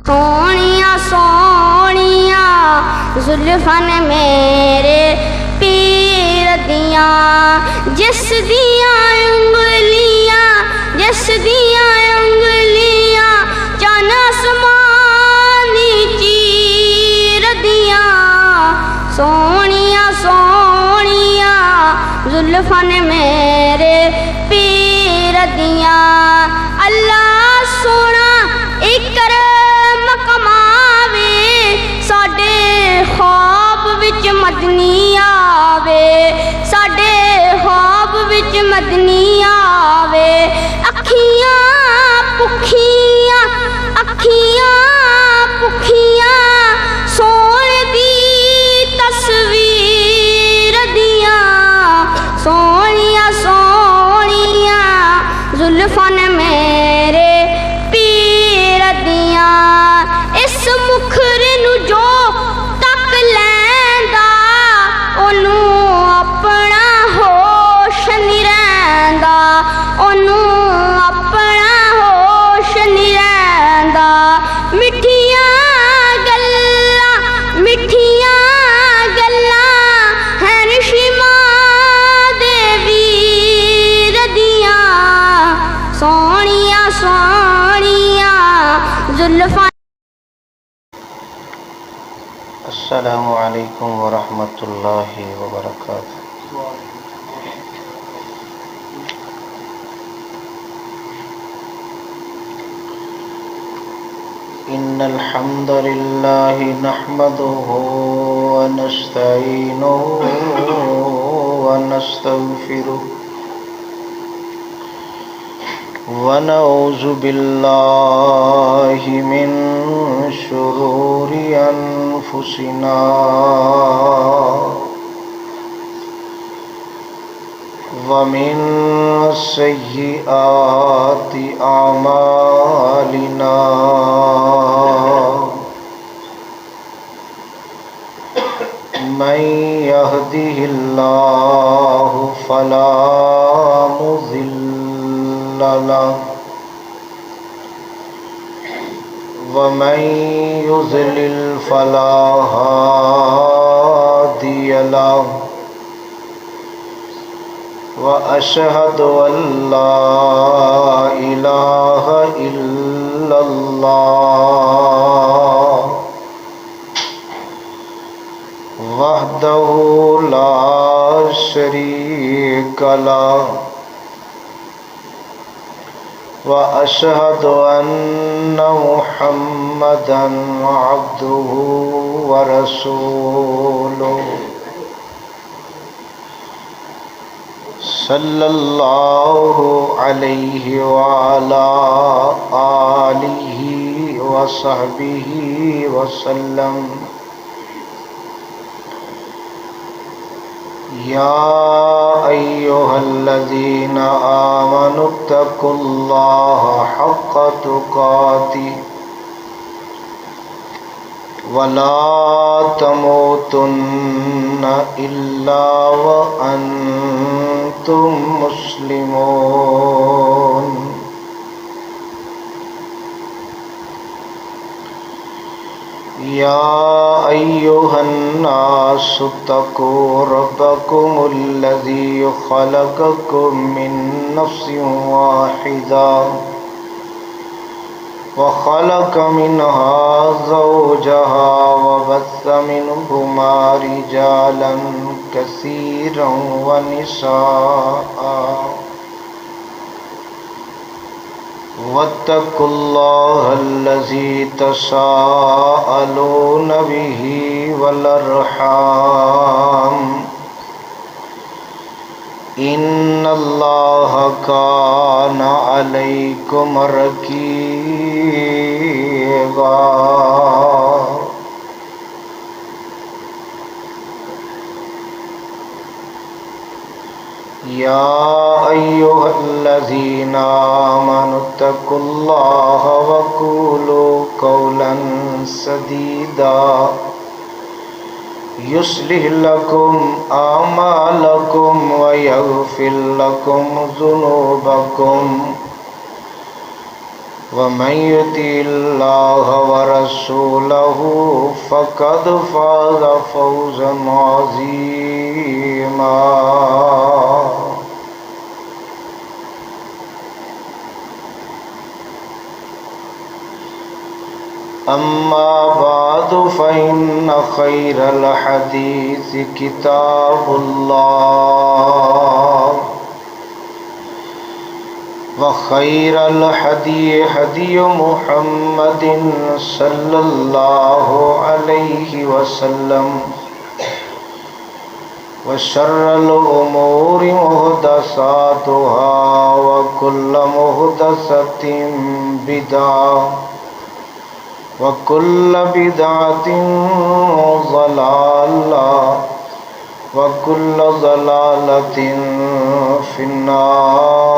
سونیاں سونیاں زلفاں نے میرے پیر دیاں، جس دیاں انگلیاں چن آسمانی چیر دیاں، سونیاں سونیاں زلفاں نے میرے پیر دیاں۔ اللہ سونا اکرم کماوے، ساڈے خواب وچ مدنی آوے، ساڈے خواب وچ مدنی آوے۔ اکھیاں پکھیاں سونے دی تصویر دیاں، سونیاں سونیاں زلفاں نے میرے پیر دیاں۔ اس مکھر نو جو تک لیندا، اونوں اپنا ہوش نہیں رہندا، اونوں اپنا ہوش نہیں رہندا۔ مٹھیاں گلاں ہیں شمع دے ویر دیاں، سونیاں سونیاں زلفاں۔ السلام علیکم ورحمۃ اللہ وبرکاتہ۔ ان الحمد للہ نحمده ونستعینه ونستغفره ونعوذ باللہ من شرور انفسنا ومن سیئات اعمالنا، من يهده الله فلا مضل له ومن يضلل فلا هادي له، وأشهد أن لا إله إلا الله وحده لا شريك له، وأشهد أن محمدا عبده ورسوله، صلی اللہ علیہ وعلى آلہ وصحبہ وسلم۔ یا ایہا الذین آمنوا اتقوا اللہ حق تقاتہ ولا تموتن الا وانتم مسلمون۔ یا ایہا الناس اتقوا ربکم الذی خلقکم من نفس واحدہ وخلق منها زوجها وبث منهما رجالا كثيرا ونساء، واتقوا الله الذي تساءلون به والأرحام، ان اللہ کان علیکم رقیبا۔ یا ایہا الذین آمنوا اتقوا اللہ وقولوا قولا سدیدا یصلح لکم اعمالکم ویغفر لکم ذنوبکم ومن یطع اللہ ورسولہ ورسوله فقد فاز فوزا عظيما. أما بعد فإن خير الحديث كتاب الله وخير الهدي هدي محمد صلى الله عليه وسلم وشر الأمور محدثاتها وكل محدثة بدعة وكل بدعة ضلالة وكل ضلالة في النار.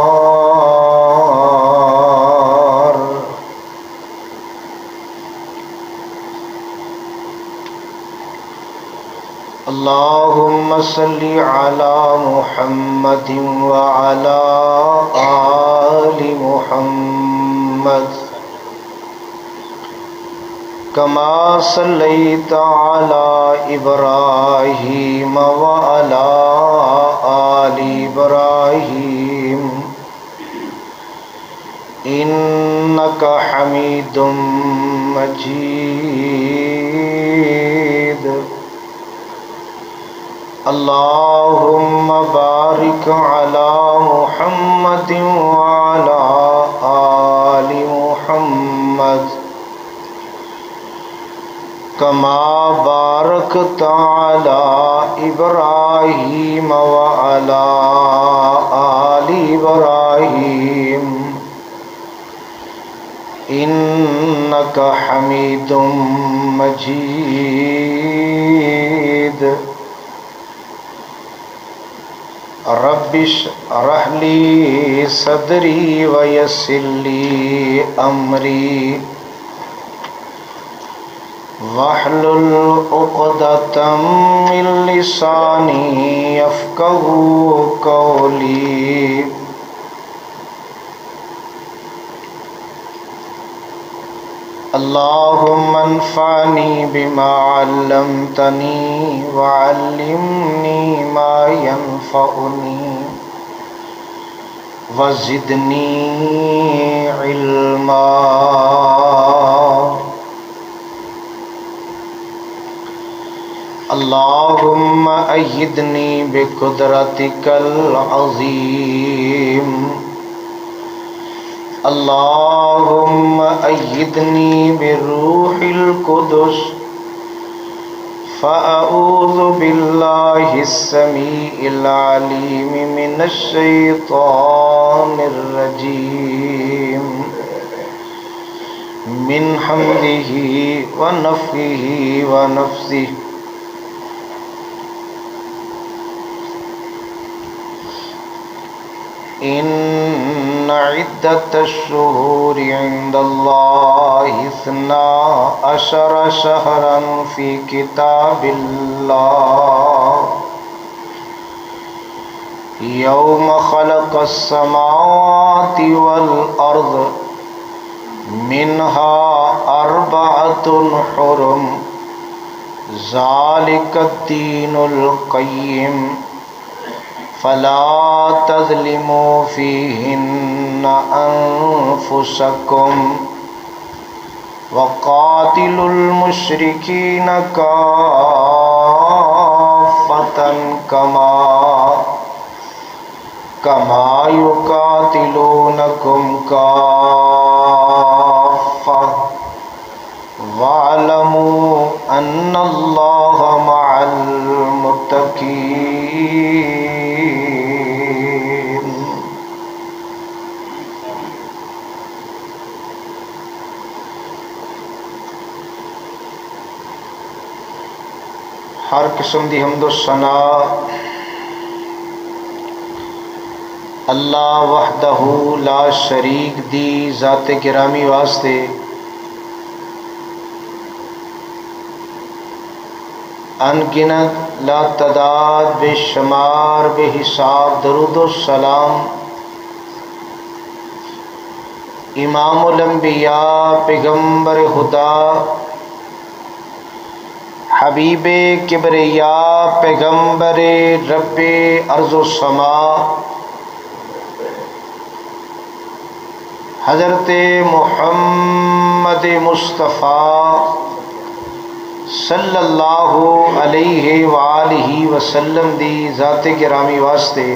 اللهم صل على محمد وعلى آل محمد كما صليت على إبراهيم وعلى آل إبراهيم إنك حميد مجيد. اللهم بارك على محمد وعلى آل محمد كما باركت على إبراهيم وعلى آل إبراهيم إنك حميد مجيد. رب اشرح لي صدري ويسر لي أمري واحلل عقدة من لساني يفقهوا قولي. اللهم انفعني بما علمتني وعلمني ما ينفعني وزدني علما. اللهم أيدني بقدرتك العظيم. اللهم أيدني بروح القدس فأعوذ بالله السميع العليم من الشيطان الرجيم من حمده ونفخه ونفثه. إن عدة الشهور عند الله 12 شهرا في كتاب الله يوم خلق السماوات والأرض منها 4 حرم ذلك الدين القيم فلا تظلموا فيهن أنفسكم وقاتلوا المشركين كافة كما يقاتلونكم كافة واعلموا أن الله مع المتقين. ہر قسم دی حمد و ثنا اللہ وحدہ لا شریک دی ذات گرامی واسطے ان گنت لا تعداد بے شمار بے حساب درود و سلام امام الانبیاء پیغمبر خدا حبیب کبریا پیغمبر رب ارض و سما حضرت محمد مصطفیٰ صلی اللہ علیہ وآلہ وسلم دی ذات گرامی واسطے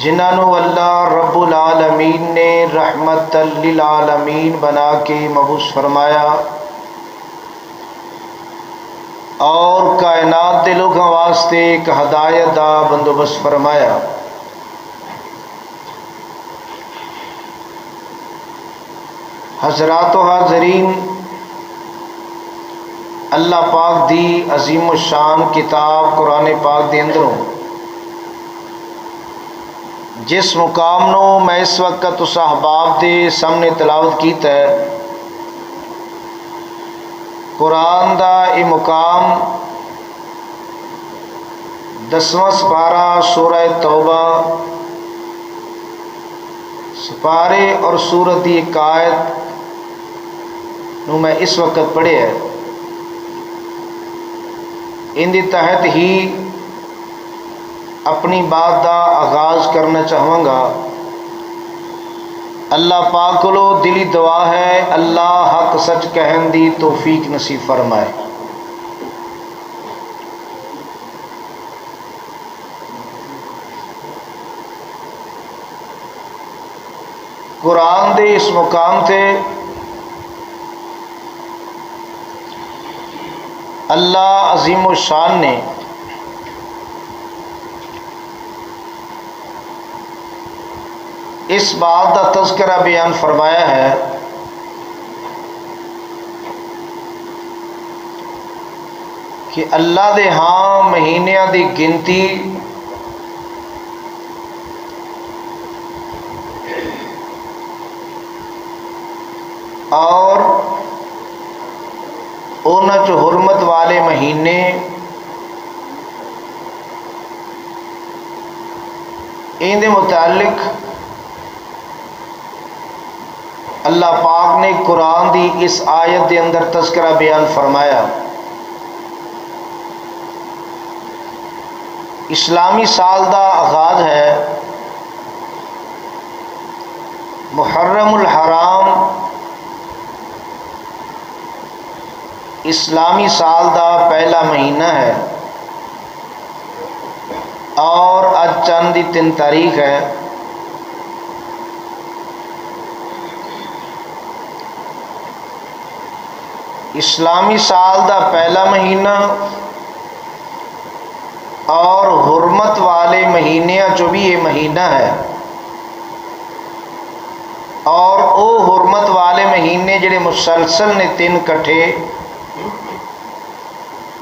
جنہاں نو اللہ رب العالمین نے رحمت للعالمین بنا کے مبعوث فرمایا اور کائنات دے لوگاں واسطے ایک ہدایت دا بندوبست فرمایا۔ حضرات و حاضرین، اللہ پاک دی عظیم الشان کتاب قرآن پاک دے اندروں جس مقام نو میں اس وقت اس احباب دے سامنے تلاوت کیتا ہے، قرآن دا یہ مقام 10واں سپارہ سورہ توبہ سپارے اور سورت دی ایک آیت نو میں اس وقت پڑھے ہے۔ ان دی تحت ہی اپنی بات دا آغاز کرنا چاہوں گا۔ اللہ پاک کولو دلی دعا ہے اللہ حق سچ کہن دی توفیق نصیب فرمائے۔ قرآن دے اس مقام تے اللہ عظیم الشان نے اس بات کا تذکرہ بیان فرمایا ہے کہ اللہ دے ہاں مہینیاں دی گنتی اور اونا جو حرمت والے مہینے ان دے متعلق اللہ پاک نے قرآن دی اس آیت دے اندر تذکرہ بیان فرمایا۔ اسلامی سال دا آغاز ہے محرم الحرام، اسلامی سال دا پہلا مہینہ ہے اور اج چند دی 3 تاریخ ہے۔ اسلامی سال دا پہلا مہینہ اور حرمت والے مہینیاں جو بھی یہ مہینہ ہے، اور او حرمت والے مہینے جڑے مسلسل نے 3 کٹھے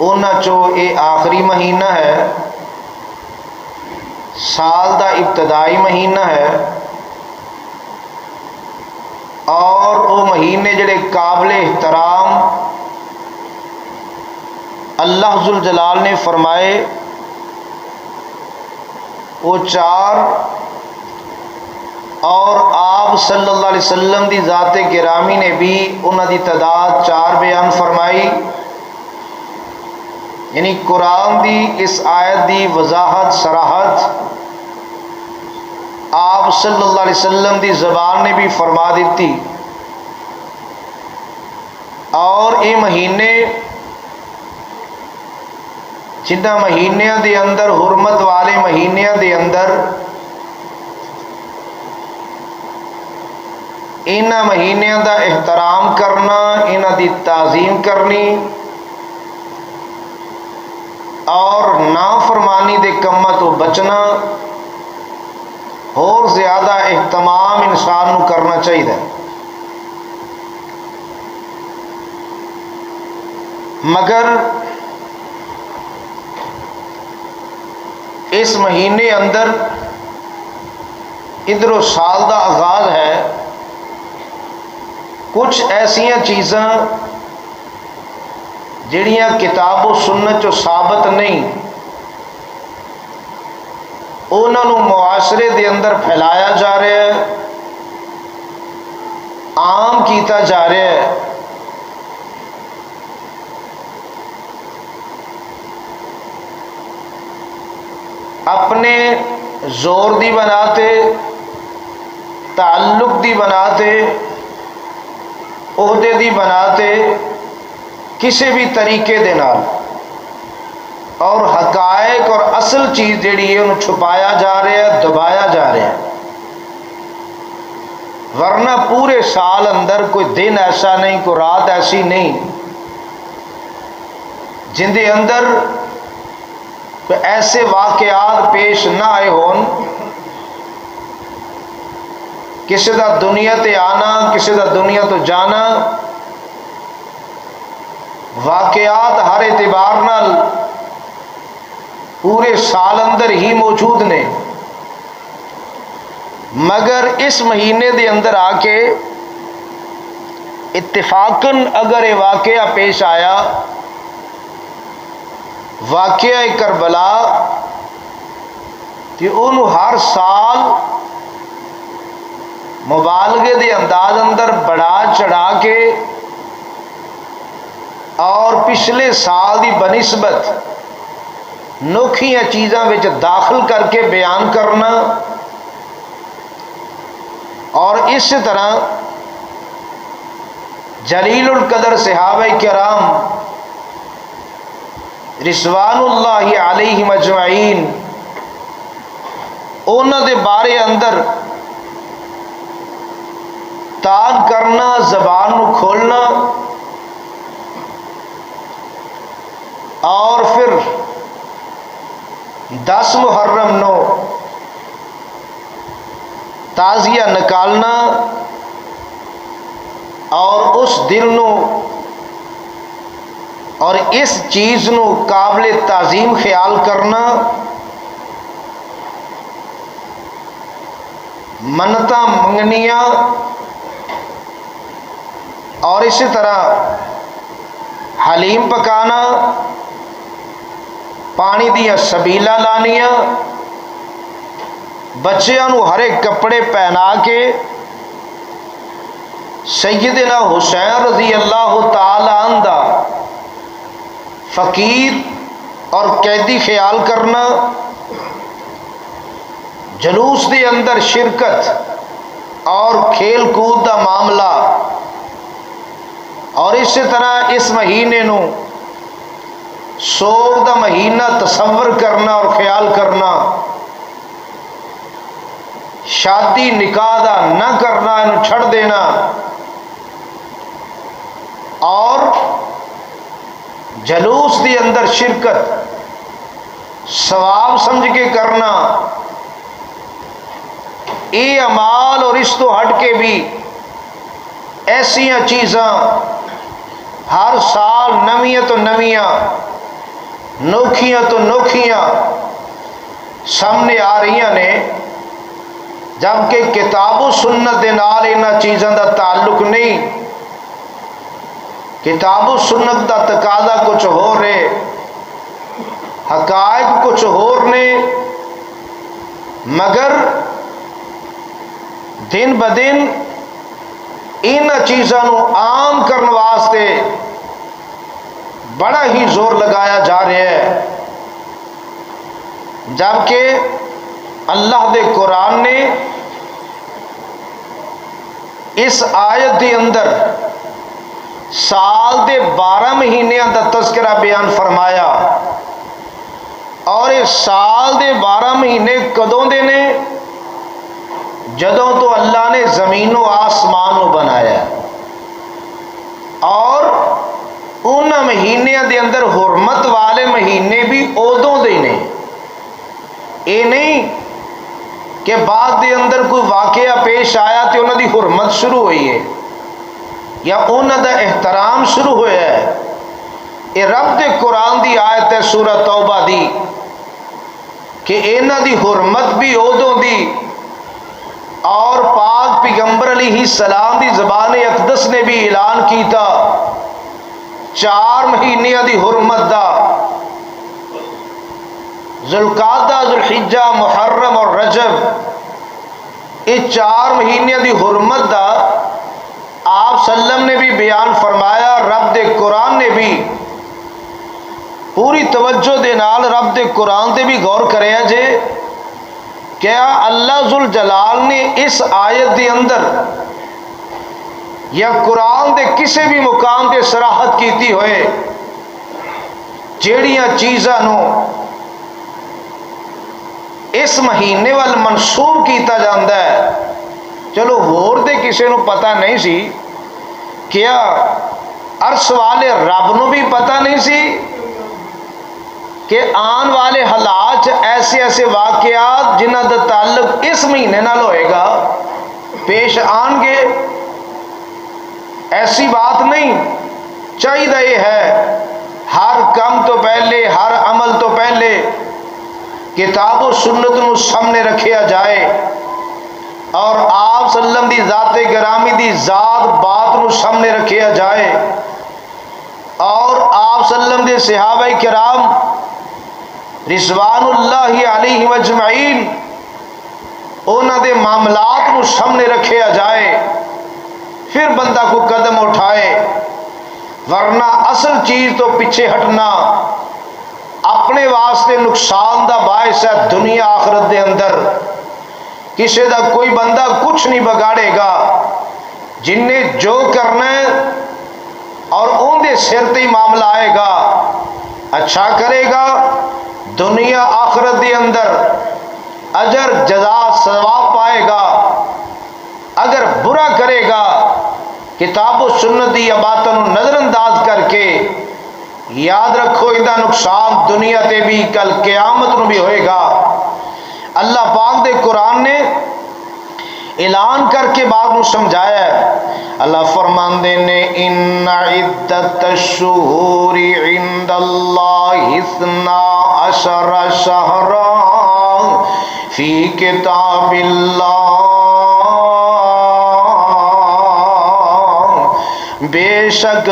انہاں چو یہ آخری مہینہ ہے، سال دا ابتدائی مہینہ ہے، اور وہ مہینے جڑے قابل احترام اللہ ذوالجلال نے فرمائے وہ 4، اور آپ صلی اللہ علیہ وسلم دی ذات گرامی نے بھی انہاں دی تعداد 4 بیان فرمائی۔ یعنی قرآن دی اس آیت دی وضاحت صراحت آپ صلی اللہ علیہ وسلم دی زبان نے بھی فرما دیتی، اور یہ مہینے جنہ مہینیاں دے اندر حرمت والے مہینیاں دے اندر انہاں مہینیاں دا احترام کرنا، انہاں دی تعظیم کرنی اور نافرمانی دے کماں تو بچنا اور زیادہ اہتمام انسان نو کرنا چاہیے۔ مگر اس مہینے اندر ادھر سال دا آغاز ہے، کچھ ایسیاں چیزاں جڑیاں کتاب و سنت جو ثابت نہیں، انہوں معاشرے دے اندر پھیلایا جا رہا ہے، عام کیتا جا رہا ہے۔ اپنے زور دی بناتے، تعلق دی بناتے، عہدے دی بناتے، کسی بھی طریقے دے نال، اور حقائق اور اصل چیز جیڑی ہے انہوں چھپایا جا رہا ہے، دبایا جا رہا ہے۔ ورنہ پورے سال اندر کوئی دن ایسا نہیں، کوئی رات ایسی نہیں جن دے اندر کوئی ایسے واقعات پیش نہ آئے ہون۔ کسی دا دنیا تے آنا، کسی دا دنیا تو جانا، واقعات ہر اعتبار نال پورے سال اندر ہی موجود نے، مگر اس مہینے دے اندر آ کے اتفاقاً اگر یہ واقعہ پیش آیا، واقعہ کربلا، تو انہوں ہر سال مبالغے دے انداز اندر بڑھا چڑھا کے اور پچھلے سال دی بنسبت نوکھیاں چیزاں وچ داخل کر کے بیان کرنا، اور اس طرح جلیل القدر صحابہ کرام رضوان اللہ علیہم اجمعین انہاں دے بارے اندر تان کرنا، زبان نو کھولنا، اور پھر 10 محرم نو تازیہ نکالنا، اور اس دن نو اور اس چیز نو قابل تعظیم خیال کرنا، منتاں منگنیاں، اور اسی طرح حلیم پکانا، پانی دیا سبیلا لانیاں، بچیاں نو ہر ایک کپڑے پہنا کے سیدنا حسین رضی اللہ تعالی عنہ دا فقیر اور قیدی خیال کرنا، جلوس دے اندر شرکت اور کھیل کود دا معاملہ، اور اسی طرح اس مہینے نو سوگ دا مہینہ تصور کرنا اور خیال کرنا، شادی نکاح دا نہ کرنا، انہوں چھڑ دینا، اور جلوس دی اندر شرکت ثواب سمجھ کے کرنا، یہ اعمال اور اس تو ہٹ کے بھی ایسیاں چیزاں ہر سال نویاں تو نویاں، نوکھیاں تو نوکھیاں سامنے آ رہی نے، جبکہ کتاب و سنت دے نال انہاں چیزاں دا تعلق نہیں۔ کتاب و سنت دا تقاضا کچھ ہو رہے، حقائق کچھ ہور نے، مگر دن بدن ان چیزاں نو عام کرنے واسطے بڑا ہی زور لگایا جا رہا ہے، جبکہ اللہ دے قرآن نے اس آیت دے اندر سال دے 12 مہینیاں دا تذکرہ بیان فرمایا، اور اس سال دے 12 مہینے کدوں دے نے؟ جدوں تو اللہ نے زمین و آسمان کو بنایا، اور ان مہینیاں دے اندر حرمت والے مہینے بھی ادوں دے نے، اے نہیں کہ بعد دے اندر کوئی واقعہ پیش آیا تو انہوں دی حرمت شروع ہوئی ہے یا انہوں دا احترام شروع ہوا ہے۔ یہ رب دے قرآن دی آیت ہے سورہ توبہ دی، کہ انہوں دی حرمت بھی ادوں دی، اور پاک پیغمبر علیہ السلام دی زبان اقدس نے بھی اعلان کیتا 4 مہینیاں دی حرمت دا، ذوالقعدہ، ذوالحجہ، محرم اور رجب، یہ 4 مہینیاں دی حرمت دا پوری توجہ دے نال رب دے قرآن تے بھی غور کریا جے، کیا اللہ ذوالجلال نے اس آیت دے اندر یا قرآن دے کسی بھی مقام تے صراحت کیتی ہوئے جیڑیاں چیزاں نو اس مہینے وال منسوب کیتا جاندہ ہے، چلو ہور دے کسی نو پتہ نہیں سی، کیا عرش والے رب نو بھی پتہ نہیں سی کہ آن والے حالات ایسے ایسے واقعات جنہ دا تعلق اس مہینے نال ہوئے گا پیش آن گے؟ ایسی بات نہیں۔ چاہیے یہ ہے ہر کم تو پہلے، ہر عمل تو پہلے کتاب و سنت نو سامنے رکھیا جائے اور آپ صلی اللہ علیہ وسلم دی ذات گرامی دی ذات بات نو سامنے رکھیا جائے اور آپ صلی اللہ علیہ وسلم دے صحابہ کرام رضوان اللہ علیہ مجمعین انہاں دے معاملات نو سامنے رکھیا جائے، پھر بندہ کو قدم اٹھائے، ورنہ اصل چیز تو پیچھے ہٹنا اپنے واسطے نقصان دا باعث ہے۔ دنیا آخرت دے اندر کسی دا کوئی بندہ کچھ نہیں بگاڑے گا، جن نے جو کرنا ہے اور ان دے سر تے معاملہ آئے گا، اچھا کرے گا دنیا آخرت دے اندر اجر جزا ثواب پائے گا، اگر برا کرے گا کتاب و سنت دی باتوں نظر انداز کر کے یاد رکھو ادا نقصان دنیا تے بھی کل قیامت نو بھی ہوئے گا۔ اللہ پاک دے قرآن نے اعلان کر کے بات نو سمجھایا ہے۔ اللہ فرماندے نے ان عدت الشہور عند اللہ 12 شہرا فی کتاب اللہ، بے شک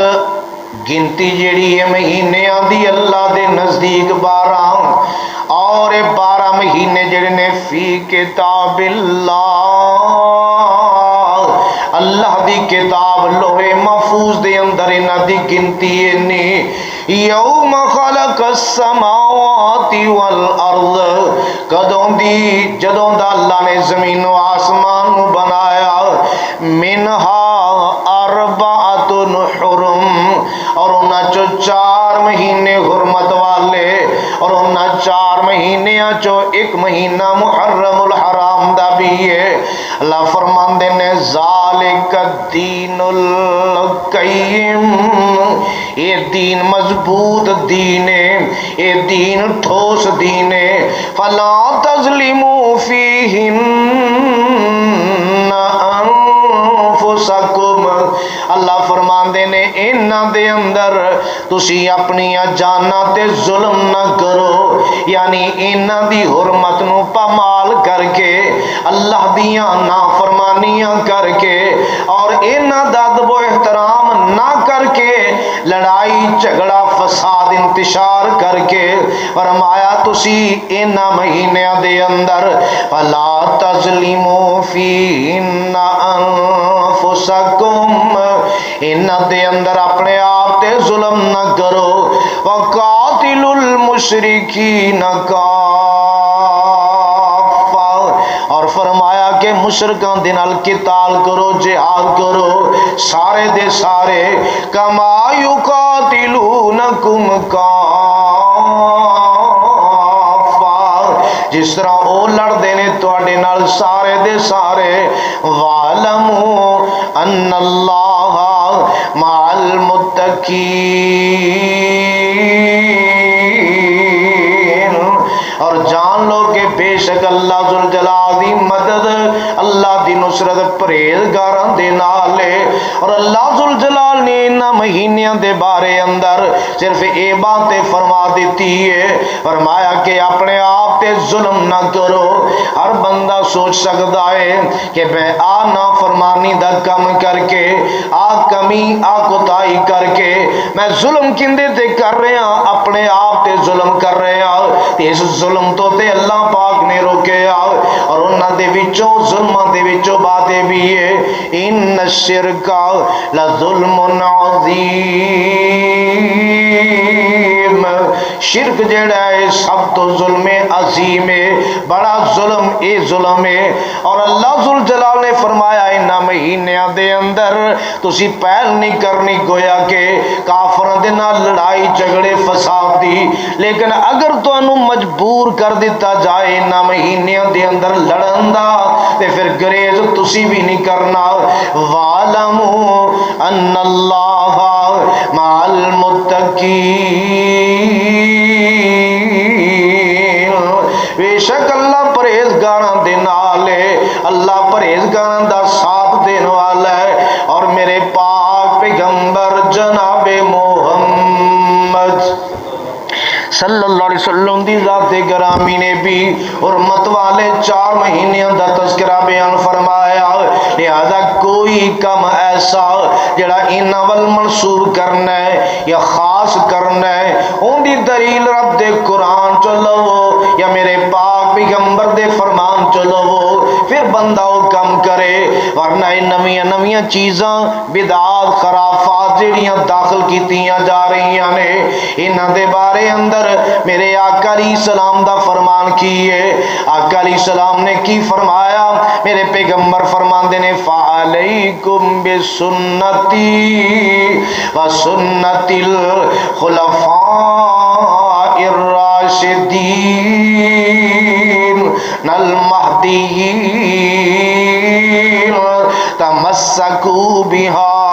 گنتی جیڑی ہے مہینیاں دی اللہ دے نزدیک 12 اور 12 مہینے جڑے نے فی کتاب اللہ دی کتاب لوہے محفوظ دے اندر انہاں دی گنتی نہیں۔ یوم خلق السماوات والارض، کدوں دی جدوں دا اللہ نے زمین و آسمان نو بنایا، منہا اربعۃ حرم، اور انہاں چو 4 مہینے حرمت والے، اور انہاں 4 مہینیاں چو ایک مہینہ محرم الحرام دا بھی ہے۔ اللہ فرماندے نے ذالک الدین القیم، یہ دین مضبوط دین ہے، یہ دین ٹھوس دین ہے۔ فلا تظلموا فیہن انفسکم، اللہ فرماندے نے انہاں دے اندر تسی اپنی جاناں تے ظلم نہ کرو، یعنی انہاں دی حرمت نو پامال کر کے، اللہ دیاں نافرمانیاں کر کے اور انہاں دا ادب و احترام نہ کر کے، لڑائی جھگڑا فساد انتشار کر کے، فرمایا تسی انہاں مہینیاں دے اندر فلا تظلموا فیہن انفسکم، انہاں دے اندر اپنے آپ تے ظلم نہ کرو۔ وقاتلوا المشرکین کافہ، اور فرمایا کہ مشرکان دے نال قتال کرو، جہاد کرو سارے دے سارے، کما یقاتلونکم کافہ، جس طرح او لڑ دینے تواڈے نال سارے دے سارے۔ وَاعْلَمُوا أَنَّ اللَّهَ مَعَ الْمُتَّقِينَ، اور جان لو کہ بے شک اللہ ذوالجلال دی مدد، اللہ دی نصرت پرہیزگاراں دے نال ہے۔ اور اللہ ذوالجلال نے ان مہینیاں دے بارے اندر صرف اے باتیں فرما دیتی ہے، فرمایا کہ اپنے آپ تے ظلم نہ کرو۔ ہر بندہ سوچ سکتا ہے کہ میں آ نافرمانی دا کم کر کے، آ کمی آ کوتاہی کر کے میں ظلم کندے تے کر رہا، اپنے آپ تے ظلم کر رہا، تے اس ظلم تو تے اللہ پاک نے روکیا۔ اور انہاں دے وچوں ظلماں دے وچوں باتیں بھی ہے، ان الشرک لظلم عظیم، شرک جڑا ہے سب تو ظلم عظیم ہے، بڑا ظلم اے ظلم ہے۔ اور اللہ ذوالجلال نے فرمایا انہاں مہینیاں دے اندر تسی پہل نہیں کرنی گویا کہ کافراں دے نال لڑائی جھگڑے فساد دی، لیکن اگر تانوں مجبور کر دیتا جائے انہاں مہینیاں دے اندر لڑن دا تے پھر گریز تسی بھی نہیں کرنا۔ وَاعْلَمُوا أَنَّ اللَّهَ مَعَ الْمُتَّقِينَ، بے شک اللہ پرہیزگاراں دے نال ہے، اللہ پرہیزگاراں دا ساتھ دین والا ہے۔ اور میرے پاک پیغمبر جناب محمد صلی اللہ علیہ وسلم دی ذات گرامی نے بھی حرمت والے 4 مہینیاں دا تذکرہ بیان فرمایا، لہذا کوئی کم ایسا جڑا انہاں ول منسوب کرنا ہے یا خاص کرنا ہے اون دی دلیل رب دے قرآن چ لو یا میرے پاک پیغمبر دے فرمان چ لو، پھر بندہ وہ کم کرے، ورنہ نویاں نویاں چیزاں بدعات خرافات جڑیاں داخل کیتیاں جا رہی نے، انہاں دے بارے اندر میرے آقا علیہ السلام دا فرمان کی ہے۔ آقا علیہ السلام نے کی فرمایا؟ میرے پیغمبر فرماندے نے فَعَلَيْكُمْ بِسُنَّتِي وَسُنَّتِ الْخُلَفَاءِ الرَّاشِدِينَ الْمَهْدِيِّينَ تَمَسَّكُوا بِهَا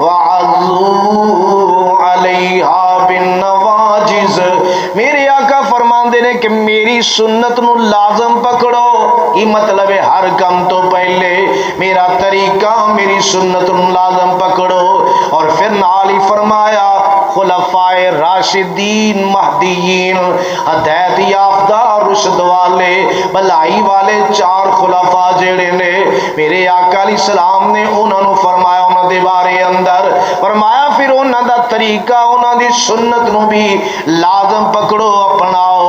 وَعَضُّوا عَلَيْهَا بِالنَّوَاجِذِ، میرے آقا فرماندے نے کہ میری سنت نو لازم پکڑو، یہ مطلب ہے ہر کم تو پہلے میرا طریقہ میری سنت نو لازم پکڑو۔ اور پھر نال ہی فرمایا خلفائے راشدین مہدیین، ہدایت یافتہ رشد والے بھلائی والے 4 خلفاء جڑے نے میرے آقا علیہ السلام نے انہاں نو فرمایا، انہاں دے بارے اندر فرمایا پھر انہاں دا طریقہ انہاں دی سنت نو بھی لازم پکڑو اپناؤ،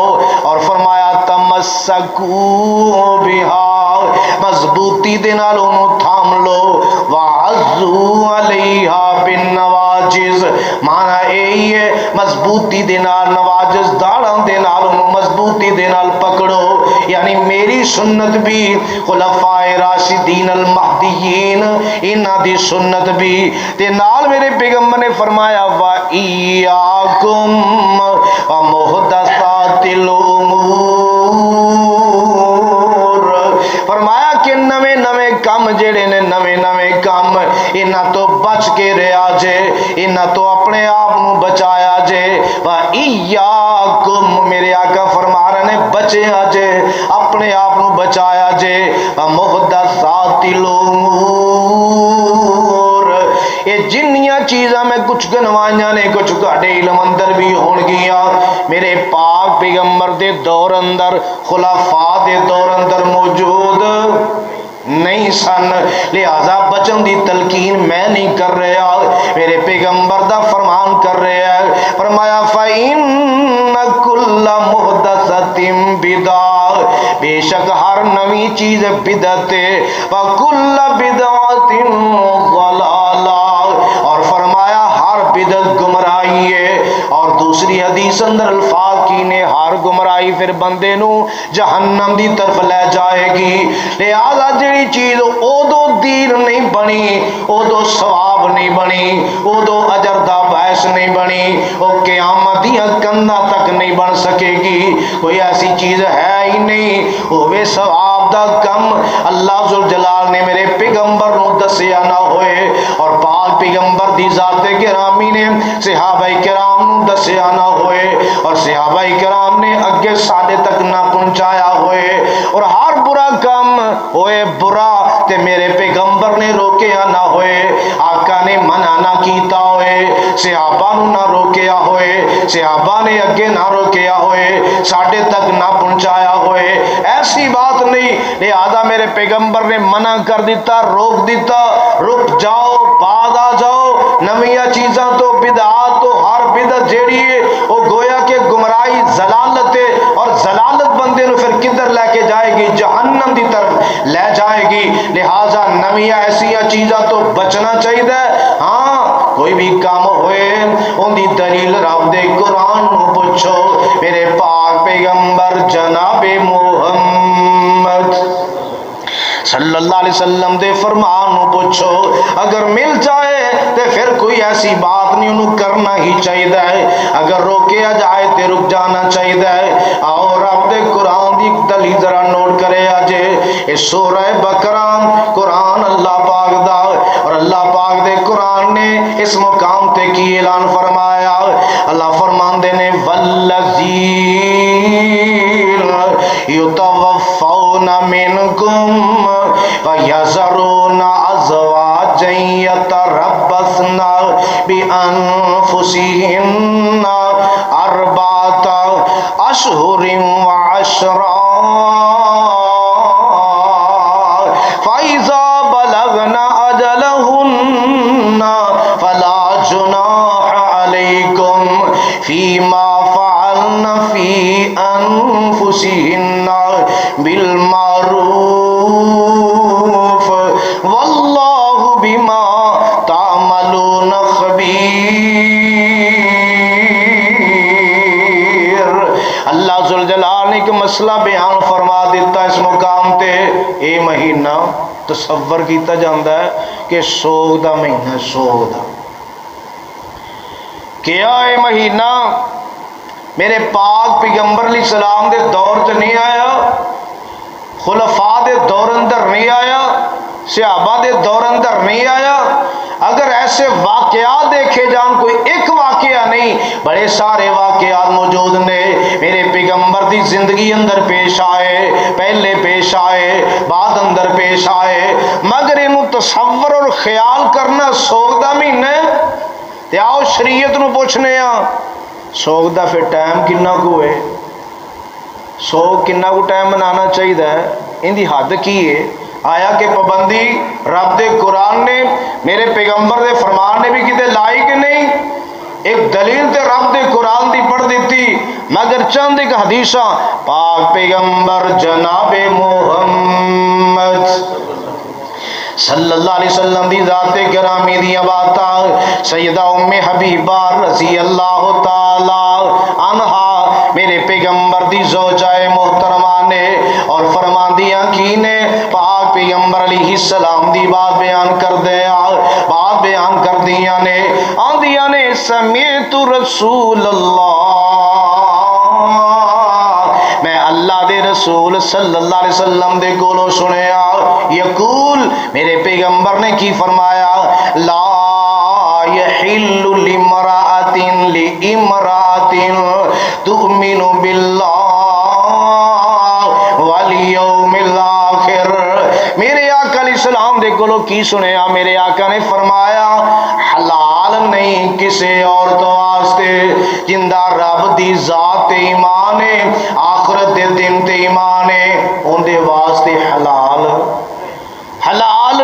اور فرمایا تمسکو بہا، مضبوطی دے نال انہوں تھام لو، وعزو علیہا بالنواجز، معنی یہی ہے مضبوطی دے نال نواجز داڑاں دے نال انہوں مضبوطی دے نال پکڑو، یعنی میری سنت بھی خلفائے راشدین المہدیین انہاں دی سنت بھی تے نال میرے پیغمبر نے فرمایا وَإِيَّاكُمْ وَمُحْدَثَاتِ الْأُمُورِ، فرمایا کہ نویں نویں کام جڑے نے نویں نویں کام انہاں تو بچ کے رہا جے، انہاں تو اپنے آپ نو بچایا جے۔ وَإِيَّاكُمْ، میرے آقا فرما رہے نے بچے جے، اپنے آپ نو بچایا جے، وَمُحْدَثَاتِ الْأُمُورِ، یہ جنیاں چیزاں میں کچھ گنوائیاں نے کچھ تہاڈے علم اندر بھی ہون گیا، میرے پاک پیغمبر دے دور اندر خلفاء دے دور اندر موجود نہیں سن، لہذا بچن دی تلقین میں نہیں کر رہا، میرے پیغمبر دا فرمان کر رہا ہے۔ فرمایا فَإِنَّ كُلَّ مُحْدَثَةٍ بِدْعَةٍ، بے شک ہر نویں چیز بدعت ہے، وَكُلَّ بِدْعَةٍ ضَلَالَةٍ، اور فرمایا ہر بدعت گمراہی ہے، اور دوسری حدیث اندر الفاظ کی نے ہر گمراہی پھر بندے نو جہنم دی طرف لے جائے گی، لہذا جڑی چیز اودو دین نہیں بنی، اودو ثواب نہیں بنی، اودو اجر دا باعث نہیں بنی، وہ قیامت دی کندھاں تک نہیں بن سکے گی، کوئی ایسی چیز ہے ہی نہیں ہوے ثواب دا کم اللہ ذوالجلال نے میرے پیغمبر نو دسیا نہ ہوئے، اور پاک پیغمبر دی ذات گرامی نے صحابہ کرام نو دسیا نہ ہوئے، اور صحابہ کرام نے اگے ساڈے تک نہ پہنچایا ہوئے، اور ہر برا کام ہوئے برا تے میرے پیغمبر نے روکیا نہ ہوئے، آقا نے منع نہ کیتا ہوئے، صحابہ نو نہ روکیا ہوئے، صحابہ نے اگے نہ روکیا ہوئے، ساڈے تک نہ پہنچایا ہوئے، ایسی بات نہیں، لہذا میرے پیغمبر نے منع کر دیتا، روک دیتا، رک جاؤ، بعد آ جاؤ، نویاں چیزاں تو بدعات تو ہر بدعت جیڑی ہے وہ گویا کہ گمراہی ضلالت ہے، اور ضلالت بندے نو پھر کدھر لے کے جائے گی؟ جہنم دی طرف لے جائے گی، لہذا نویاں ایسیاں چیزاں تو بچنا چاہیے، ہاں کوئی بھی کام ہوئے ان دی دلیل رب دے قرآن نو پوچھو، میرے پاک پیغمبر جناب محمد صلی اللہ علیہ وسلم دے فرمان نو پوچھو، اگر مل جائے تے پھر کوئی ایسی بات نہیں انہوں کرنا ہی چاہیے، اگر روکیا جائے تے رک جانا چاہیے۔ آؤ رب دے قرآن دی دلیل ذرا نوٹ کرے آجے، اس سورہ بقرہ قرآن اللہ پاک دا، اور اللہ پاک دے قرآن نے اس مقام تے کی اعلان فرمایا۔ اللہ فرماندے نے والذین یتوفون منکم وَيَذَرُونَ أَزْوَاجًا يَتَرَبَّصْنَ بِأَنفُسِهِنَّ أَرْبَعَةَ أَشْهُرٍ وَعَشْرًا فَإِذَا بَلَغْنَ أَجَلَهُنَّ فَلَا جُنَاحَ عَلَيْكُمْ فِيمَا فَعَلْنَ فِي أَنفُسِهِنَّ بِالْمَعْرُوفِ واللہ بما تعملون خبیر۔ اللہ ذوالجلال نے ایک مسئلہ بیان فرما دیتا اس مقام تے۔ اے مہینہ تصور کیتا جاندہ ہے کہ سوگ دا مہینہ، سوگ دا کیا اے مہینہ میرے پاک پیغمبر علیہ السلام دے دور چ نہیں آیا، خلفاء دے دور اندر نہیں آیا، صحابہ دے دور اندر نہیں آیا؟ اگر ایسے واقعات دیکھے جان کوئی ایک واقعہ نہیں، بڑے سارے واقعات موجود نے میرے پیغمبر دی زندگی اندر پیش آئے، پہلے پیش آئے، بعد اندر پیش آئے، مگر انہوں تصور اور خیال کرنا سوگ دا مہینہ ہے۔ تے آؤ شریعت نو پوچھنے ہاں سوگ دا پھر ٹائم کنا کو ہے، سوگ کنا کو ٹائم منانا چاہیے، ان دی حد کی ہے؟ آیا کہ پابندی رب دے قرآن نے میرے پیغمبر دے فرمان نے بھی کتے لائی کہ نہیں؟ ایک دلیل تے رب دے قرآن دی پڑھ دیتی، مگر چند ایک حدیثاں پاک پیغمبر جناب محمد صلی اللہ علیہ وسلم دی ذات گرامی دی باتاں سیدہ ام حبیبہ رضی اللہ تعالی عنہا میرے پیغمبر دی زوجہ محترمہ نے اور فرماندیاں کی نے پاک پیغمبر علیہ السلام دی بات بیان کر دیا، بات بیان کر دیا نے آندیاں نے سمیت رسول اللہ، میں اللہ دے رسول صلی اللہ علیہ وسلم دے کولوں سنیا یقول، میرے پیغمبر نے کی فرمایا لا یحل لامرأۃ تؤمن باللہ والیوم الاخر۔ میرے آقا علیہ السلام دے کولوں کی سنیا، میرے آقا نے فرمایا حلال نہیں کسے عورت واسطے جندہ رب دی ذات ایمان ہے، آخرت دے دن تے ایمان ہے، ان دے واسطے حلال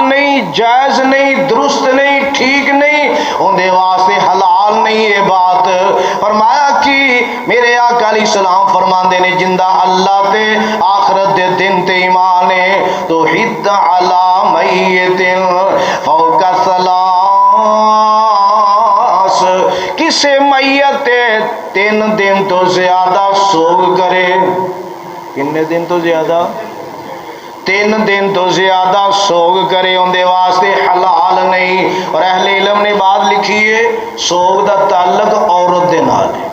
نہیں، جائز نہیں، درست نہیں، ٹھیک نہیں، ان دے واسطے حلال نہیں ہے بات۔ فرمایا کہ میرے آقا علیہ السلام فرماندے نے جندہ اللہ تے آخرت دے دن تے ایمان ہے تو حد علی میت فوق ثلاث، کسے میت 3 دن تو زیادہ سوگ کرے، کتنے دن تو زیادہ؟ 3 دن تو زیادہ سوگ کرے، ان دے واسطے حلال نہیں۔ اور اہل علم نے بات لکھی ہے سوگ دا تعلق عورت دے نال ہے،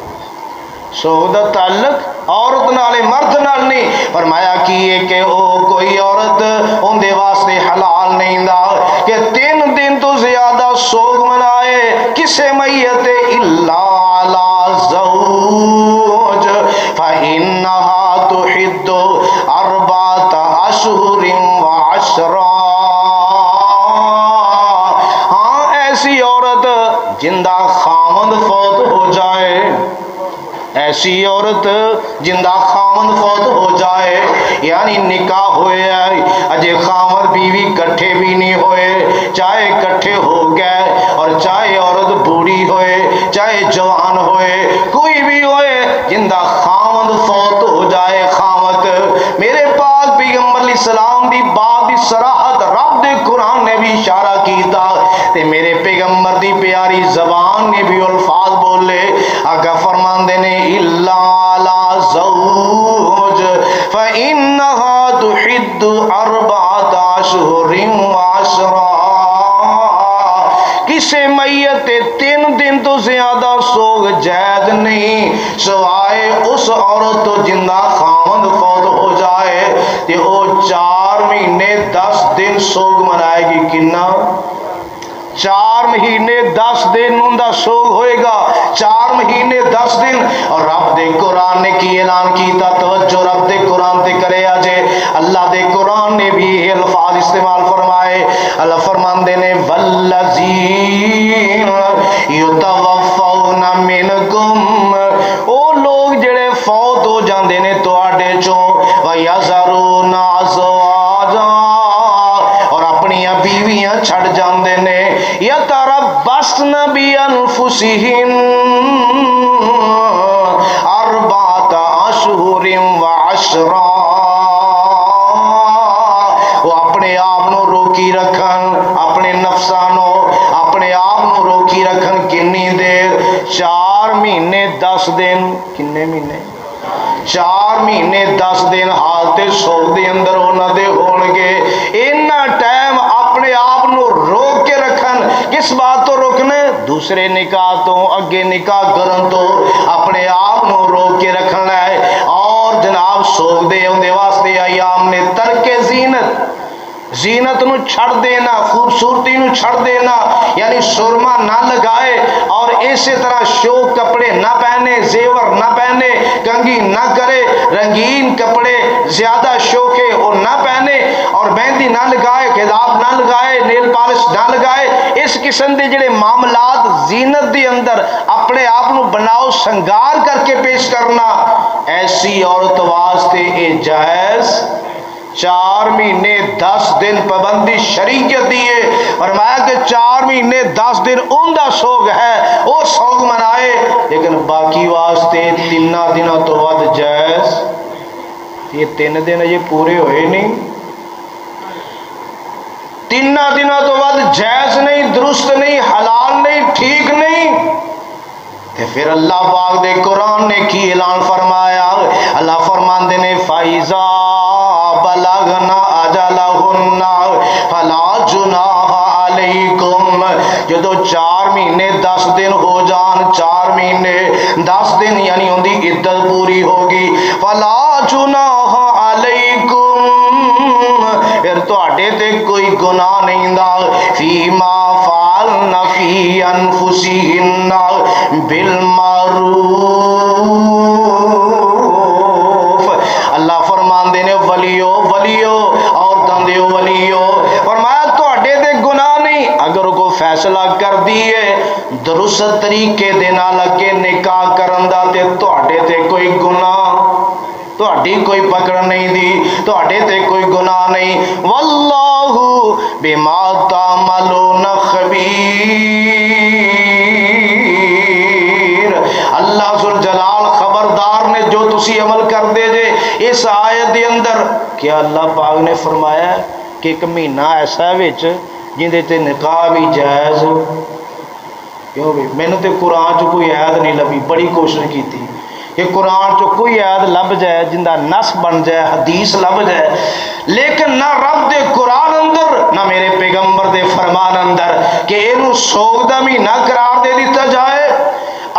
سوگ دا تعلق عورت نال ہے، مرد نال نہیں۔ فرمایا کیے کہ او کوئی عورت ان دے واسطے حلال نہیں دا کہ 3 دن تو زیادہ سوگ منائے کسے میت الا علی زوج فإنہا تحد 4 اشہر وعشرا۔ ہاں ایسی عورت جندہ خامند فوت ہو جائے، ایسی عورت جندہ خامند فوت ہو جائے، یعنی نکاح ہوئے اجے خامند بیوی کٹھے بھی نہیں ہوئے، چاہے کٹھے ہو گئے اور چاہے عورت بوڑھی ہوئے چاہے جوان ہوئے کوئی بھی ہوئے، جندہ خامند فوت ہو جائے، خامند میرے پاک پیغمبر السلام دی بات دی صراحت رب دے قرآن نے بھی اشارہ کیتا تے میرے پیغمبر دی پیاری زبان نے بھی الفاظ بولے. آقا فرماندے نے الا علی زوج فإنها تحد 4 اشہر و 10. کسے میت 3 دن تو زیادہ سوگ جائز نہیں سوائے اس عورت تو جندہ خاوند فوت ہو جائے تے او 4 مہینے 10 دن سوگ منائے گی. کنا 4 مہینے 10 دن اندہ سوگ ہوئے گا. 4 مہینے 10 دن. اور رب دے قرآن نے کی اعلان کیتا توجہ رب دے قرآن تے کرے آجے. اللہ دے قرآن نے بھی یہ الفاظ استعمال فرمائے. اللہ فرماندے نے والذین یتوفون منکم او لوگ جڑے فوت ہو جاندے نے تواڈے چوں ویذرون ازواجا اور اپنی بیویاں چھڑ جاندے نے یتربصن بانفسہن 4 اشہر و 10. وہ اپنے آپ نو روکی رکھن اپنے نفسانو اپنے آپ نو روکی رکھن کنی دیر 4 مہینے 10 دن. کنے مہینے 4 مہینے 10 دن حالت سوگ دے اندر ہونا دے ہون گے. اینا ٹائم اپنے آپ نو روک کے رکھن. کس بات تو روکنے؟ دوسرے نکاح تو اگے نکاح کرن تو اپنے آپ نو روک کے رکھنا ہے. اور جناب سوگ دے ہوندے واسطے ایام نے ترک زینت نو چھڑ دینا خوبصورتی نو چھڑ دینا یعنی سرما نہ لگائے اور اسی طرح شوق کپڑے نہ پہنے زیور نہ پہنے کنگھی نہ کرے رنگین کپڑے زیادہ شوقے وہ نہ پہنے اور مہندی نہ لگائے خضاب نہ لگائے نیل پالش نہ لگائے. اس قسم دے جڑے معاملات زینت دے اندر اپنے آپ نو بناؤ سنگار کر کے پیش کرنا ایسی عورت واسطے اے جائز. 4 مہینے 10 دن پابندی شریعت دیے فرمایا کہ 4 مہینے 10 دن اندہ سوگ ہے وہ سوگ منائے لیکن باقی واسطے 3 دنوں تو ود جائز. یہ 3 دن یہ پورے ہوئے نہیں 3 دنوں تو ود جائز نہیں درست نہیں حلال نہیں ٹھیک نہیں. پھر اللہ پاک دے قرآن نے کی اعلان فرمایا. اللہ فرماندے نے فائزہ بلغنا اجلہن فلا جناح علیکم. جدو 4 مہینے 10 دن ہو جان 4 مہینے 10 دن یعنی ان دی عدت پوری ہوگی فلا جناح علیکم پھر تواڈے تے کوئی گناہ نہیں دا فیما فعلن فی انفسہن بالمعروف. اللہ فرماندے نے ولیو عورتاں دے ولیو فرمایا تواڈے تے گناہ نہیں اگر کو فیصلہ کر دیے درست طریقے دے نال اگے نکاح کرن دا تے تواڈے تے کوئی گناہ تواڈی کوئی پکڑ نہیں دی تواڈے تے کوئی گناہ نہیں. واللہ بما تعملون خبیر. اللہ ذوالجلال خبردار نے جو تسی عمل کر دے جے. اس آیت دے اندر کیا اللہ پاک نے فرمایا کہ ایک مہینہ ایسا ہے جندے تے نکاح بھی جائز کیوں بھی میں نے تے قرآن چ کوئی آیت نہیں لبھی بڑی کوشش کی تھی کہ قرآن چ کوئی آیت لب جائے جندہ نص بن جائے حدیث لب جائے لیکن نہ رب دے قرآن اندر نہ میرے پیغمبر دے فرمان اندر کہ اینو سوگ دا مہینہ قرار دے دیتا جائے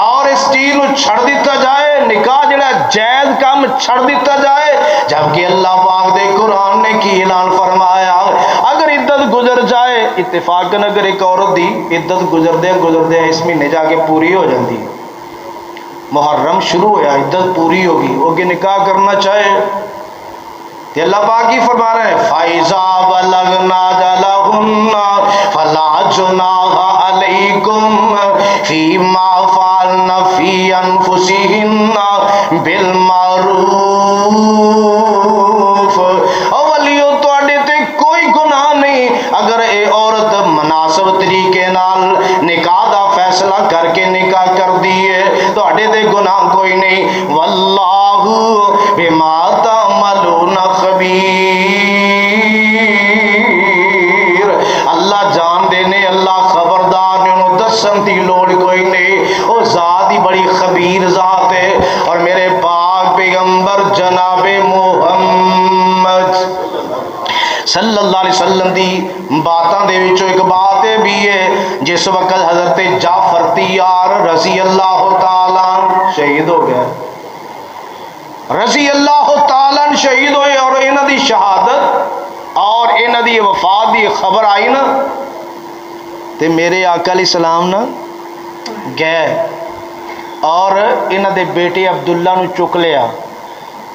اور اس چیز نو چھڑ دیتا جائے نکاح جڑا جائز کام چھڑ دیتا جائے جبکہ اللہ پاک دے قرآن نے کی اعلان فرمایا اگر عدت گزر جائے اتفاقاً اگر ایک عورت دی عدت گزردے اس مہینے جا کے پوری ہو جاندی محرم شروع ہویا عدت پوری ہوگی وہ کہ نکاح کرنا چاہے کہ اللہ پاک کی فرما رہے ہیں فَإِذَا بَلَغْنَا أَجَلَهُنَّ فَلَا جُنَاحَ عَلَيْكُمْ فِيمَا فَعَلْنَ فِي أَنفُسِهِنَّ بِالْمَعْرُوفِ. اولیو تواڈے تے کوئی گناہ نہیں اگر اے عورت مناسب طریقے نال نکاح دا فیصلہ کر کے نکاح کر دیے تواڈے تے گناہ کوئی نہیں. واللہ بما تعملون اللہ خبیر، اللہ جان دینے، اللہ خبردار نے، انہوں دسن دی لوڑ کوئی نہیں، وہ ذات ہی بڑی خبیر ذات ہے۔ اور میرے پاک پیغمبر جناب محمد صلی اللہ علیہ وسلم دی باتاں دے وچوں ایک بات ہے بھی ہے، جس وقت حضرت جعفر تیار رضی اللہ تعالیٰ شہید ہو گیا، رضی اللہ تعالیٰ شہید ہوئے، اور انہاں دی شہادت اور انہاں دی وفات دی خبر آئی نا، تے میرے آقا علیہ السلام نا گئے اور انہاں دے بیٹے عبداللہ نو چک لیا۔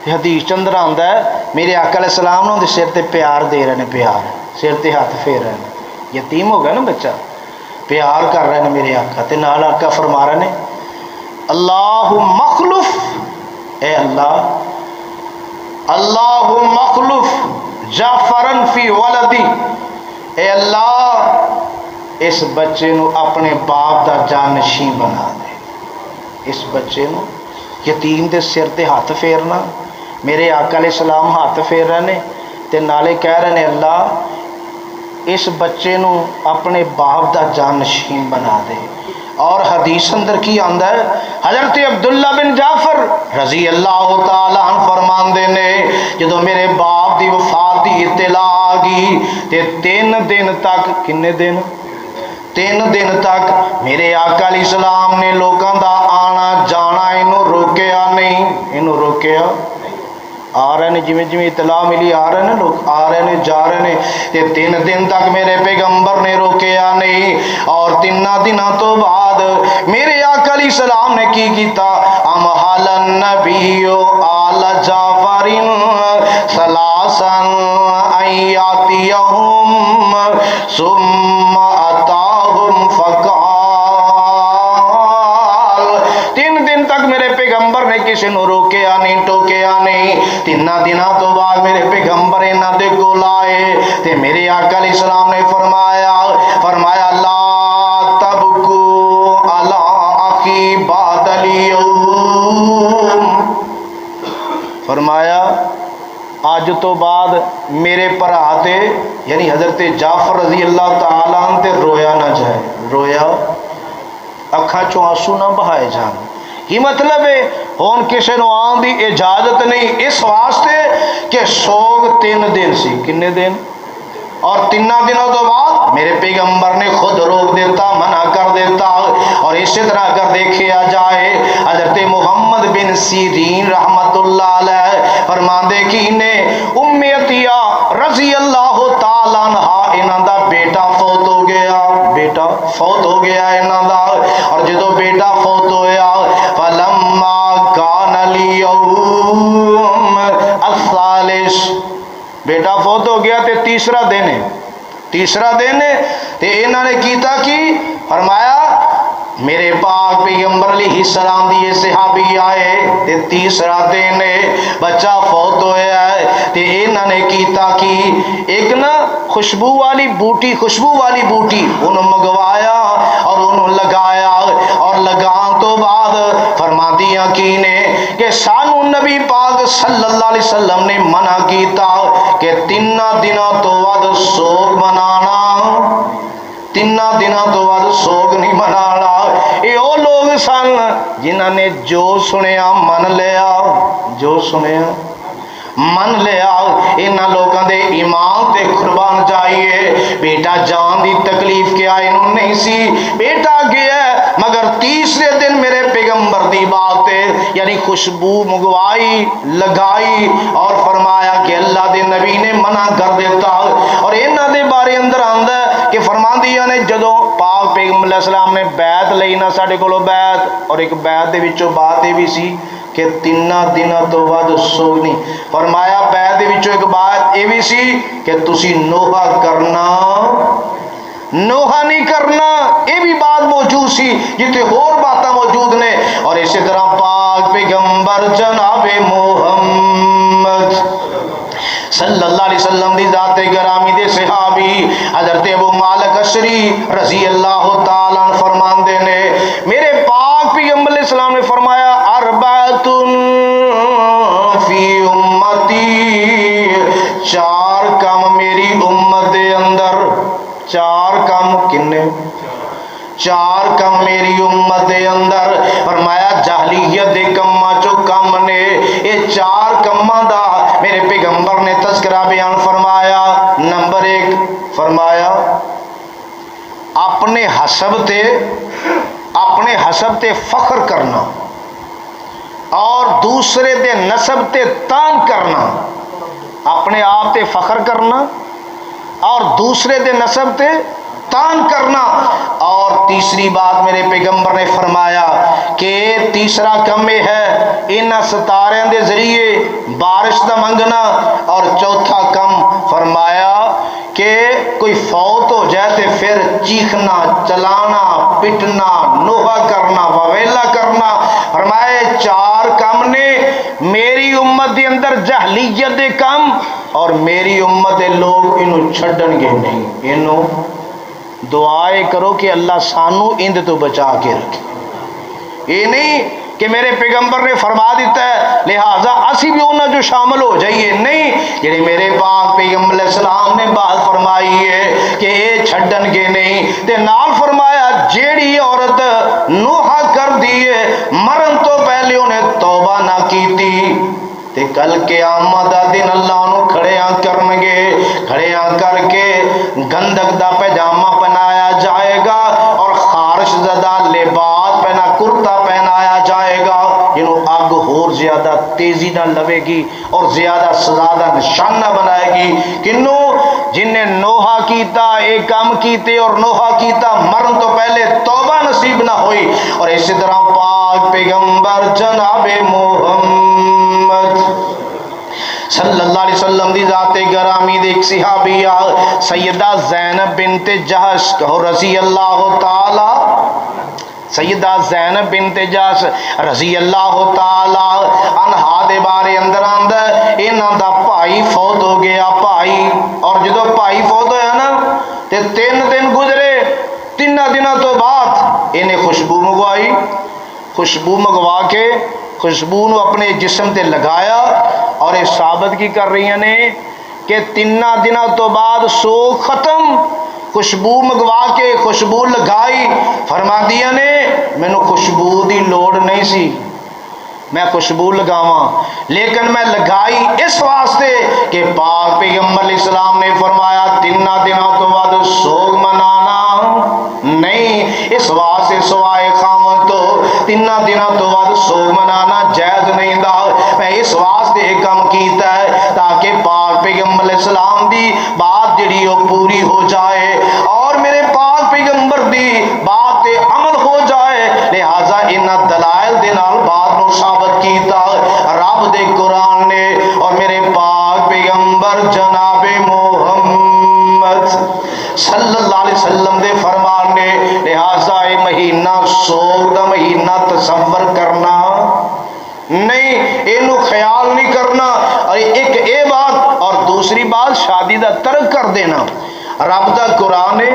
حدیث چندر آندا ہے میرے آقا علیہ السلام نے دے سر تے پیار دے رہے ہیں، پیار سر تے ہاتھ پھیر رہے ہیں، یتیم ہو گیا نا بچہ، پیار کر رہے ہیں میرے آقا، تے نال آقا فرما رہے ہیں اللہ مخلف، اے اللہ، اللہ مخلف جعفرن فی ولدی، اے اللہ اس بچے نو اپنے باپ دا جانشین بنا دے۔ اس بچے نو یتیم دے سر تے ہاتھ پھیرنا، میرے آقا علیہ السلام ہاتھ پھیر رہے ہیں تے نالے کہہ رہے ہیں اللہ اس بچے نو اپنے باپ دا جانشین بنا دے۔ اور حدیث اندر کی آندا ہے حضرت عبداللہ بن جعفر رضی اللہ تعالیٰ عنہ فرماندے نے جدو میرے باپ دی وفات دی اطلاع آ گئی تے 3 دن تک، کنے دن؟ 3 دن تک میرے آقا علیہ السلام نے لوگوں دا آنا جانا انہوں روکیا نہیں، انہوں روکیا، آ رہے ہیں جویں جویں اطلاع ملی آ رہے ہیں لوگ، آ رہے ہیں جا رہے ہیں، تے 3 دن تک میرے پیغمبر نے روکیا نہیں۔ اور 3 دنوں تو بعد میرے آقا علیہ السلام نے کی کیتا، امحل النبی آل جعفر ثلاثا ان یاتیہم ثم اتاہم فقال، 3 دن تک میرے پیغمبر نے کسی نو روکیا نہیں، ٹوکیا نہیں۔ 3 دنوں تو بعد میرے پیغمبر انہاں دے کول آئے تے میرے آقا علیہ السلام نے فرمایا لا تبکو علی اخی بعد اليوم، فرمایا آج تو بعد میرے بھرا تے یعنی حضرت جعفر رضی اللہ تعالیٰ عنہ تے رویا نہ جائے، رویا اکھاں چوں آنسو نہ بہائے جان۔ یہ مطلب ہے ہون کسی نو آن دی اجازت نہیں، اس واسطے کہ سوگ 3 دن سی، کنے دن؟ اور 3 دنوں تو بعد میرے پیغمبر نے خود روک دیتا، منع کر دیتا۔ اور اسی طرح اگر دیکھا جائے حضرت محمد بن سیرین رحمت اللہ علیہ فرماندے کی نے ام عطیہ رضی اللہ تعالیٰ عنہ انہاں دا بیٹا فوت ہو گیا، بیٹا فوت ہو گیا انہاں دا، اور جدو بیٹا فوت ہویا فلما کان الیوم الثالث، بیٹا فوت ہو گیا تے تیسرا دن ہے تے انہوں نے کیتا کی فرمایا میرے پاک پیغمبر علیہ السلام دی صحابی آئے تے تیسرا دن ہے بچہ فوت ہویا ہے تے انہوں نے کیتا کی ایک نا خوشبو والی بوٹی انہوں منگوایا اور انہوں لگایا، اور لگان تو بعد فرما دیا کی نے کہ سانو نبی پاک صلی اللہ علیہ وسلم نے منع کیتا کہ 3 دنوں تو بعد سوگ منانا، 3 دنوں تو بعد سوگ نہیں منانا۔ یہ وہ لوگ سن جنہوں نے جو سنیا من لیا، جو سنیا من لیا۔ انہاں لوگوں دے ایمان تے قربان جائیے، بیٹا جان دی تکلیف کیا انہوں نہیں سی، بیٹا گیا مگر تیسرے دن میرے پیغمبر دی بات ہے یعنی خوشبو منگوائی لگائی، اور فرمایا کہ اللہ دے نبی نے منع کر دیتا۔ اور انہاں دے بارے اندر آندا ہے کہ فرماندیاں نے جدوں پاک پیغمبر علیہ السلام نے بیعت لئی نا ساڈے کولوں بیعت، اور ایک بیعت دے وچوں بات یہ بھی سی کہ 3 دنوں تو بعد سوگ نہیں، فرمایا بیعت دے وچوں ایک بات یہ بھی سی کہ تسی نوحہ کرنا، نوحہ نہیں کرنا، یہ بھی بات موجود سی جتے اور باتاں موجود نے۔ اور اسی طرح پاک پیغمبر جناب محمد صلی اللہ علیہ وسلم دی ذات گرامی دے صحابی حضرت ابو مالک اشری رضی اللہ تعالیٰ عنہ فرماندے نے میرے پاک پیغمبر علیہ السلام نے فرمایا اربعۃ فی امتی چار کم میری امت دے اندر فرمایا جاہلیت دے کماں چو کم نے یہ چار کماں دا میرے پیغمبر نے تذکرہ بیان فرمایا نمبر 1 فرمایا اپنے حسب تے فخر کرنا اور دوسرے دے نسب تے تان کرنا اپنے آپ تے فخر کرنا اور دوسرے دے نسب تے تان کرنا اور تیسری بات میرے پیغمبر نے فرمایا کہ تیسرا کم یہ ہے ان ستارے دے ذریعے بارش دا منگنا اور چوتھا کم فرمایا کہ کوئی فوت ہو جائے تو پھر چیخنا چلانا پٹنا نوحہ کرنا وویلا کرنا فرمایا چار کم نے میری امت دے اندر جہلیت دے کم اور میری امت دے لوگ انہوں چھڑن گے نہیں انہوں دعائیں کرو کہ اللہ سانو اند تو بچا کے رکھے یہ نہیں کہ میرے پیغمبر نے فرما دیتا ہے لہٰذا اسی بھی انہوں جو شامل ہو جائیے نہیں جڑے میرے پاک پیغمبر علیہ السلام نے بات فرمائی ہے کہ یہ چھڈن گے نہیں تے نال فرمایا جیڑی عورت نوحہ کر دیے مرن تو پہلے انہیں توبہ نہ کی تھی تے کل قیامت دا دن اللہ انہوں کھڑیاں کرنگے کھڑیاں کر کے گندک دا پیجامہ پہنایا جائے گا اور خارش زدہ لباس پہنا کرتا پہنایا جائے گا جنہوں آگ اور زیادہ تیزی نہ لوے گی اور زیادہ سزادہ نشانہ بنائے گی کنوں جنہیں نوحہ کیتا ایک کام کیتے اور نوحہ کیتا مرن تو پہلے توبہ نصیب نہ ہوئی اور اسی طرح پاک پیغمبر جناب محمد صلی اللہ علیہ وسلم دی ذات گرامی دی ایک صحابیہ سیدہ زینب بنت جہش رضی اللہ تعالی سیدہ زینب بنت جہش رضی اللہ تعالی عنہا دے بارے اندر انہاں دا بھائی فوت ہو گیا بھائی اور جدو بھائی فوت ہویا نا تے 3 دن گزرے 3 دنوں تو بعد انہیں خوشبو منگوائی خوشبو منگوا کے خوشبو نو اپنے جسم تے لگایا اور یہ ثابت کی کر رہی ہیں کہ 3 دنوں تو بعد سو ختم خوشبو منگوا کے خوشبو لگائی فرما دیا نے مینوں خوشبو دی لوڑ نہیں سی میں خوشبو لگاواں لیکن میں لگائی اس واسطے کہ پاک پیغمبر علیہ السلام نے فرمایا 3 دنوں تو بعد سوگ منانا نہیں اس واسطے سوائے خامد تو 3 دنوں تو بعد سوگ منانا جائز نہیں دا میں اس واسطے کام کیتا ہے تاکہ پاک پیغمبر علیہ السلام دی بات جڑی وہ پوری ہو جائے اور میرے پاک پیغمبر دی بات عمل ہو جائے لہذا ان دلائل دے نال بات نو ثابت کیتا رب دے قرآن نے اور میرے پاک پیغمبر جناب محمد صلی اللہ علیہ وسلم دے فرمان نے لہذا یہ مہینہ سوگ دا مہینہ تصور کرنا نہیں اینو خیال نہیں کرنا اور ایک اے بات اور دوسری بات شادی دا ترک کر دینا رب دا قرآن ہے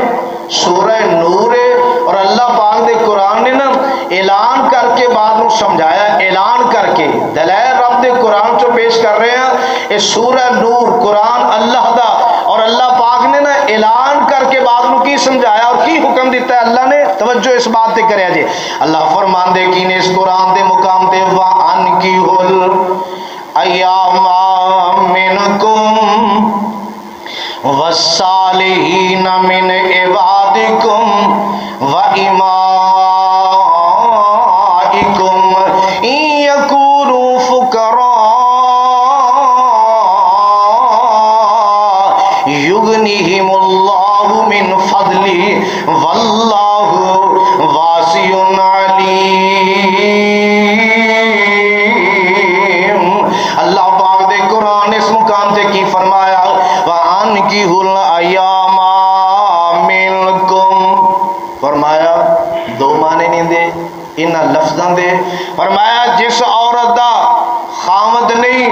سورہ نور ہے اور اللہ پاک دے قرآن نے نا اعلان کر کے بعد نو سمجھایا اعلان کر کے دلائل رب دے قرآن چو پیش کر رہے ہیں یہ سورہ نور قرآن اللہ دا اور اللہ پاک نے نا اعلان کر کے بعد نو کی سمجھایا اور کی حکم دیتا ہے اللہ نے توجہ اس بات تے کرے جی اللہ فرمان دے کی نے اس قرآن دے مقام تے وَأَنْ كِحُوا الْأَيَّامَ مِنْكُمْ وَالصَّالِحِينَ مِنْ عِبَادِكُمْ وَإِمَائِكُمْ إِنْ يَكُونُوا فُقَرَاءَ يُغْنِهِمُ اللَّهُ مِنْ فَضْلِهِ وَاللَّهُ وَاسِعٌ عَلِيمٌ اللہ پاک دے قرآن اس مقام تے کی فرمایا وَأَنْكِحُوا الْأَيَّامَ مِنْكُمْ فرمایا 2 معنی نہیں دے انہاں لفظاں دے فرمایا جس عورت دا خامد نہیں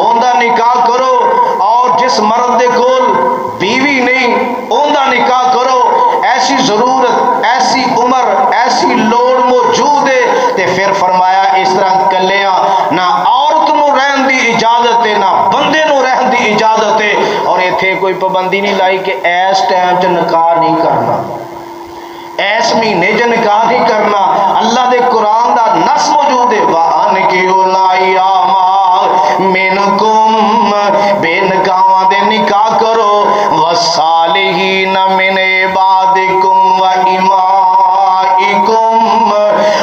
اوندا نکاح کرو اور جس مرد دے کول بیوی نہیں اوندا نکاح کرو ایسی ضرورت ایسی عمر ایسی لوڑ موجود ہے تے پھر فرمایا اس طرح کلیاں نہ عورت نو رہن دی اجازت ہے نہ بندے نو رہن دی اجازت ہے اور ایتھے کوئی پابندی نہیں لائی کہ ایس ٹائم چ نکاح نہیں کرنا ایس مہینے چ نکاح نہیں کرنا، اللہ دے قرآن دا نص موجود ہے، وَأَنْكِحُوا الْأَيَامَ مِنْكُمْ، بے نکاحاں دے نکاح کرو، وَالصَّالِحِينَ مِنْ عِبَادِكُمْ وَإِمَائِكُمْ،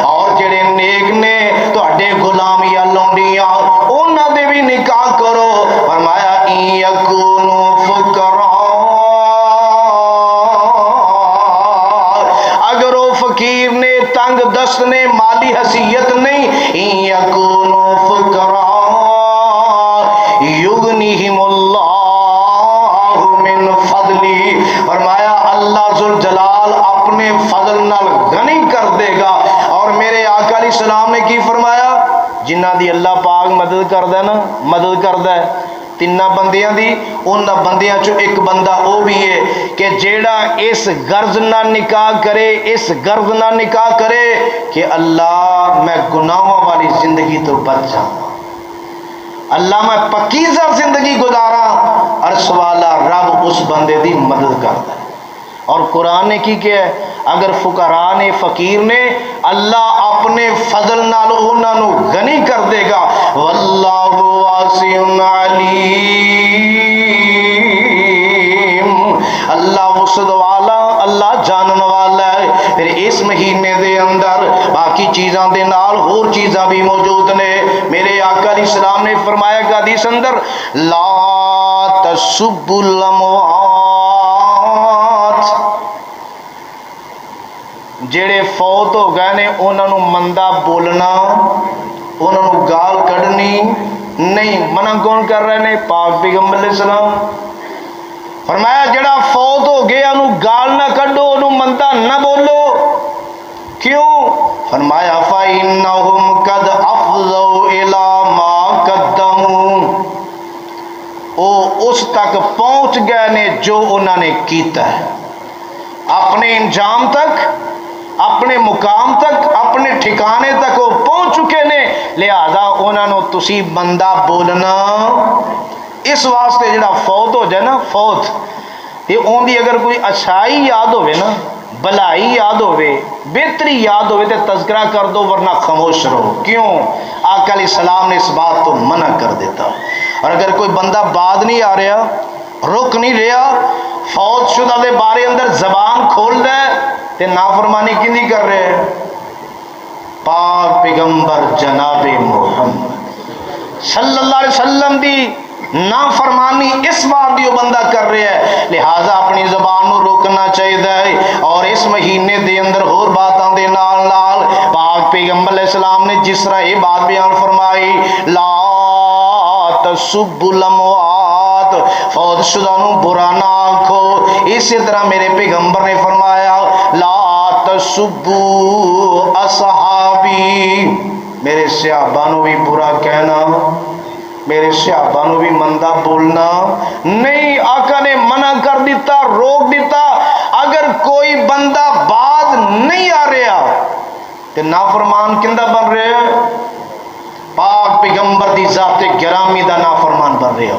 اور جڑے نیک نے تہاڈے غلام یا لونڈیاں انہاں دے بھی نکاح کرو۔ فرمایا اِن یکونوا فقراء، اگر وہ فقیر نے، تنگ دست نے، مالی حیثیت نہیں، اِن یکونوا فقراء یغنیہم اللہ من فضلی، فرمایا اللہ ذوالجلال اپنے فضل نال غنی کر دے گا۔ اور میرے آقا علیہ السلام نے کی فرمایا؟ جنہ دی اللہ پاک مدد کردا ہے نا، مدد کردا ہے تینہ بندیاں دی، ان بندیاں چو ایک بندہ وہ بھی ہے کہ جیڑا اس غرض نہ نکاح کرے، اس غرض نہ نکاح کرے کہ اللہ میں گناہوں والی زندگی تو بچ جاؤں، اللہ میں پکیزہ زندگی گزارا، عرش والا رب اس بندے دی مدد کرتا ہے۔ اور قرآن نے کی کیا ہے؟ اگر فقراء نے، فقیر نے، اللہ اپنے فضل نال انہاں نو غنی کر دے گا، واللہ واسع علیم، اللہ وسعت والا، اللہ جانن والا ہے۔ پھر اس مہینے دے اندر باقی چیزاں دے نال اور چیزاں بھی موجود نے۔ میرے آقا علیہ السلام نے فرمایا کہ حدیث اندر لا تسبوا الاموات، جڑے فوت ہو گئے نے انہاں نو مندہ بولنا، انہاں نو گال کڈنی نہیں۔ منع کون کر رہے نے؟ پاک پیغمبر علیہ السلام۔ فرمایا جڑا فوت ہو گیا انہوں گال نہ کڈو، انہوں مندہ نہ بولو۔ کیوں؟ فرمایا فَإِنَّهُمْ قَدْ أَفْضَوْا إِلَى مَا قَدَّمُوا، وہ اس تک پہنچ گئے نے جو انہوں نے کیتا ہے، اپنے انجام تک، اپنے مقام تک، اپنے ٹھکانے تک وہ پہنچ چکے نے، لہذا انہوں نے تسی بندہ بولنا۔ اس واسطے جڑا فوت ہو جائے نا، فوت یہ اون دی اگر کوئی اچھائی یاد ہوئے نا، بلائی یاد ہوئے، بہتری یاد ہوئے تو تذکرہ کر دو، ورنہ خاموش رہو۔ کیوں؟ آقا علیہ السلام نے اس بات تو منع کر دیتا۔ اور اگر کوئی بندہ بعد نہیں آ رہا، رک نہیں رہا، فوت شدہ دے بارے اندر زبان کھول دے تے نافرمانی کی نہیں کر رہے؟ پاک پیغمبر جناب محمد صلی اللہ علیہ وسلم دی نافرمانی اس بات دیو بندہ کر رہے ہے، لہذا اپنی زبان نو روکنا چاہیے۔ اور اس مہینے دے اندر اور باتاں دے نال نال پاک پیغمبر علیہ السلام نے جس طرح یہ بات بیان فرمائی لا تسبوا الاموات، فوت شدہ نو برا نہ آکھو، اسی طرح میرے پیغمبر نے فرمایا لا تسبوا اصحابی، میرے صحابہ نو بھی برا کہنا، میرے صحابہ نو بھی مندہ بولنا نہیں۔ آقا نے منع کر دیتا، روک دیتا۔ اگر کوئی بندہ بعد نہیں آ رہا تو نافرمان کندہ بن رہے ہیں؟ پاک پیغمبر دی ذات گرامی دا نافرمان بن رہے ہیں۔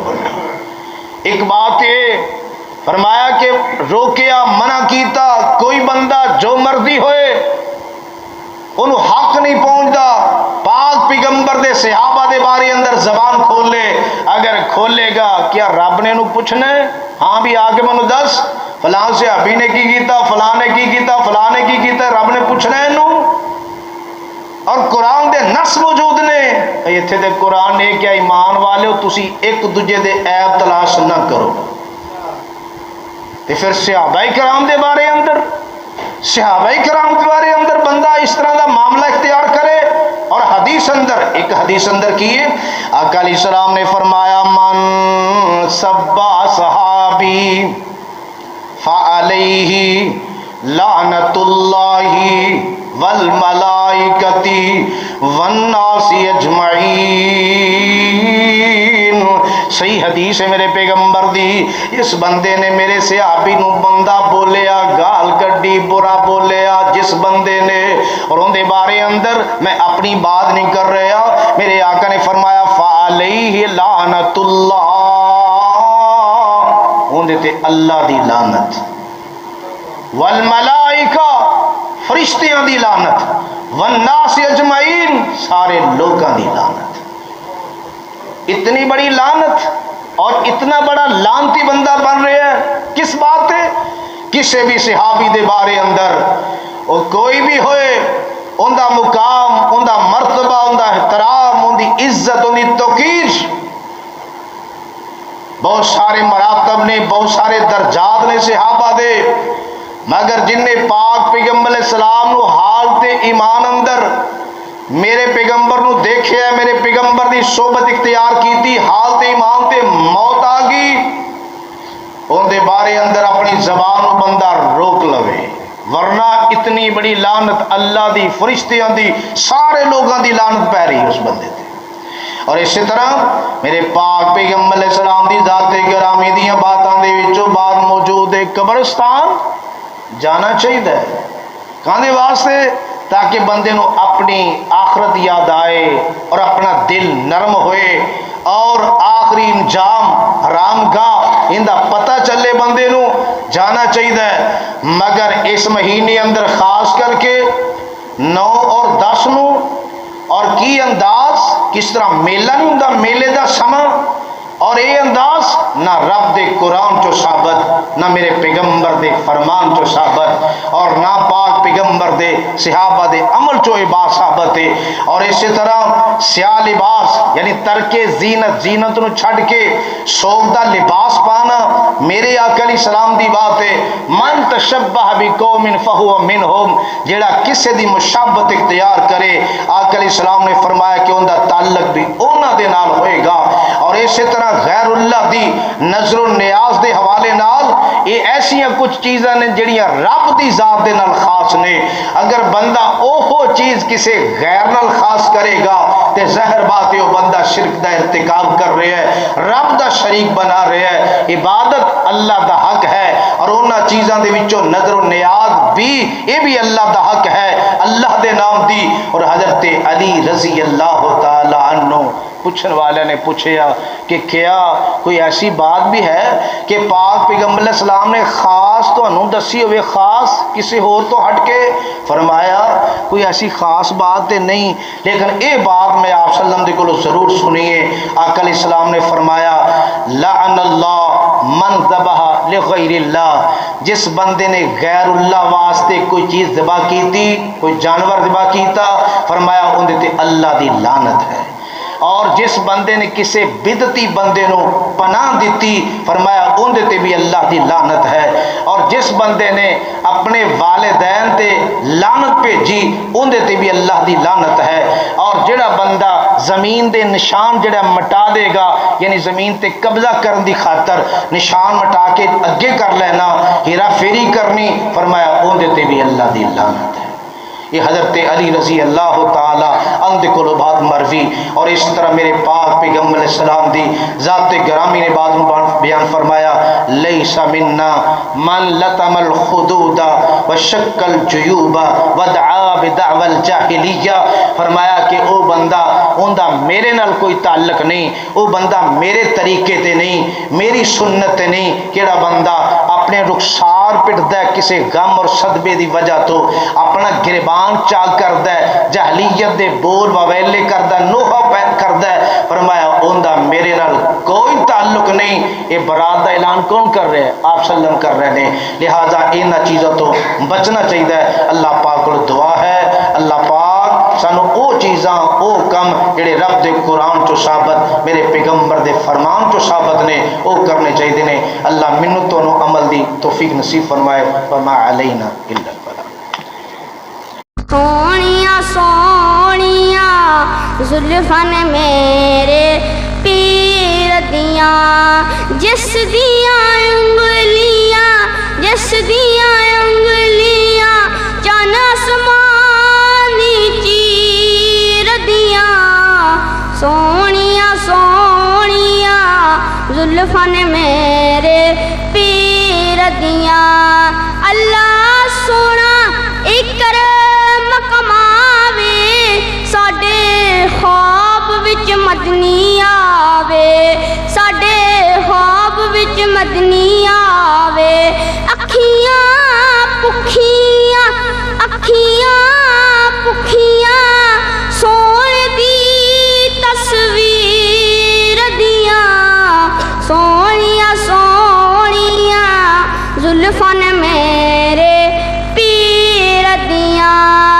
ایک بات ہے فرمایا کہ روکیا، منع کیتا، کوئی بندہ جو مرضی ہوئے انہوں حق نہیں پہنچتا، پاک پیغمبر دے صحابہ دے بارے اندر زبان کھول لے، اگر کھولے گا کیا رب نے انہوں پوچھنا ہے؟ ہاں بھی آگے منو دس فلاں صحابی نے کی کیتا، فلاں نے کی کیتا، فلاں نے کی کیتا، رب نے پوچھنا ہے انہوں؟ اور قرآن دے نص موجود نے، ایتھے دے قرآن نے کیا ایمان والے ہو تسی ایک دوجے دے عیب تلاش نہ کرو۔ تے پھر صحابہ کرام دے بارے اندر، صحابہ کرام کے بارے اندر بندہ اس طرح دا معاملہ اختیار کرے۔ اور حدیث اندر، ایک حدیث اندر کیے آقا علیہ السلام نے فرمایا من سبا صحابی فعلیہ لعنت اللہ والملائکۃ والناس اجمعین، صحیح حدیث ہے میرے پیغمبر دی۔ اس بندے نے میرے صحابی نو بندہ بولیا، گال کڈی، برا بولیا جس بندے نے، اور ان دے بارے اندر میں اپنی بات نہیں کر رہا، میرے آقا نے فرمایا فعلیہ لعنت اللہ، ان دے تے اللہ دی لعنت، والملائکہ فرشتیاں دی لعنت، والناس اجمعین سارے لوگاں دی لعنت۔ اتنی بڑی لعنت اور اتنا بڑا لعنتی بندہ بن رہا ہے کس بات ہے؟ کسی بھی صحابی دے بارے اندر اور کوئی بھی ہوئے ان دا مقام، ان دا مرتبہ، ان دا احترام، ان دی عزت، ان دی توقیر، بہت سارے مراتب نے، بہت سارے درجات نے صحابہ دے، مگر جن نے پاک پیغمبر علیہ السلام نو حالت ایمان اندر میرے پیغمبر نو دیکھے، میرے پیغمبر دی صحبت اختیار کی تھی، حالت ایمان تے موت آ گئی، ان دے بارے اندر اپنی زبان نو بندہ روک لوے، ورنہ اتنی بڑی لعنت اللہ دی، فرشتیاں دی، سارے لوگاں دی لعنت پہ رہی اس بندے تے۔ اور اسی طرح میرے پاک پیغمبر علیہ السلام دی ذات گرامی دیاں باتاں دے وچوں بات موجود ہے، قبرستان جانا چاہیے، کاندے واسطے تاکہ بندے نو اپنی آخرت یاد آئے اور اپنا دل نرم ہوئے اور آخری انجام حرام گاہ اندہ پتہ چلے، بندے نو جانا چاہیے۔ مگر اس مہینے اندر خاص کر کے 9 اور 10 نو اور کی انداز، کس طرح میلہ نہیں ہوندا، میلے دا سماں اور یہ انداز نہ رب دے قرآن چو ثابت، نہ میرے پیغمبر دے فرمان چو ثابت، اور نہ پاک پیغمبر دے صحابہ دے عمل چو یہ بات ثابت ہے۔ اور اسی طرح سیاہ لباس یعنی ترک زینت، زینت نو چھڑ کے سوگدہ لباس پانا میرے آقا علیہ السلام دی بات ہے، من تشبہ بقوم فہو منہم، جیڑا کسے دی مشابہت اختیار کرے، آقا علیہ السلام نے فرمایا کہ ان دا تعلق بھی اونا دے نال ہوئے گا۔ اور اسی طرح غیر اللہ دی نظر و نیاز دے حوالے نال یہ ایسیاں کچھ چیزاں نے جڑیاں رب دی ذات دے نال خاص نے، اگر بندہ اوہو چیز کسے غیر نال خاص کرے گا تے ظاہر بات ہے وہ بندہ شرک دا ارتکاب کر رہا ہے، رب دا شریک بنا رہا ہے۔ عبادت اللہ دا حق ہے اور انہاں چیزاں دے وچوں نظر و نیاز بھی یہ بھی اللہ دا حق ہے، اللہ دے نام دی۔ اور حضرت علی رضی اللہ تعالی عنہ پوچھن والے نے پوچھا کہ کیا کوئی ایسی بات بھی ہے کہ پاک پیغمبر علیہ السلام نے خاص تو انہوں دسی ہوئے، خاص کسی اور تو ہٹ کے؟ فرمایا کوئی ایسی خاص بات نہیں، لیکن یہ بات میں آپ صلی اللہ علیہ وسلم کو ضرور سنیے۔ آقا علیہ السلام نے فرمایا لعن اللہ من ذبح لغیر اللہ، جس بندے نے غیر اللہ واسطے کوئی چیز ذبح کی تھی، کوئی جانور ذبح کیتا، فرمایا اندے تے اللہ دی لعنت ہے۔ اور جس بندے نے کسی بدعتی بندے نو پناہ دیتی، فرمایا اندے تے بھی اللہ دی لعنت ہے۔ اور جس بندے نے اپنے والدین تے لعنت بھیجی اندے تے بھی اللہ دی لعنت ہے۔ اور جڑا بندہ زمین دے نشان جڑا مٹا دے گا، یعنی زمین تے قبضہ کرن دی خاطر نشان مٹا کے اگے کر لینا، ہیرا پھیری کرنی، فرمایا اندے تے بھی اللہ دی لعنت ہے۔ یہ حضرت علی رضی اللہ تعالی عنہ کو بات مروی۔ اور اس طرح میرے پاک پیغمبر علیہ السلام دی ذات گرامی نے بعد بیان فرمایا لیس منا من لطم الخدود وشق الجیوب ودعا بدعوى الجاہلیہ، فرمایا کہ او بندہ اوندا میرے نال کوئی تعلق نہیں، او بندہ میرے طریقے تے نہیں، میری سنت تے نہیں، کیڑا بندہ اپنے رخسار پٹدا ہے کسے غم اور صدمے دی وجہ تو، اپنا گریبان چاک کردا ہے، جاہلیت دے بول وویلے کردا، نوحہ پید کردا ہے، فرمایا اوندا میرے نال کوئی تعلق نہیں۔ یہ برات دا اعلان کون کر رہے ہیں؟ آپ صلی اللہ علیہ وسلم کر رہے ہیں۔ لہذا انہاں چیزوں تو بچنا چاہیے۔ اللہ پاک کو دعا ہے اللہ پاک سانو او چیزاں او کم جڑے رب دے قرآن چو ثابت، میرے پیغمبر دے فرمان چو ثابت نے، او کرنے چاہیے نے۔ اللہ منتوں نو عمل دی توفیق نصیب فرمائے۔ وما علینا الا البلاغ۔ سونیاں سونیاں زلفاں نے میرے پیر دیاں، جس دیاں انگلیاں، جس دیاں انگلیاں چن آسمانی چیر دیاں، سونیاں سونیاں زلفاں نے میرے پیر دیاں۔ اللہ سونا اکرم کماوے، ساڈے خواب وچ مدنی آوے، ساڈے خواب وچ مدنی آوے۔ اکھیاں پکھیاں، اکھیاں زلفاں نے میرے پیر دیاں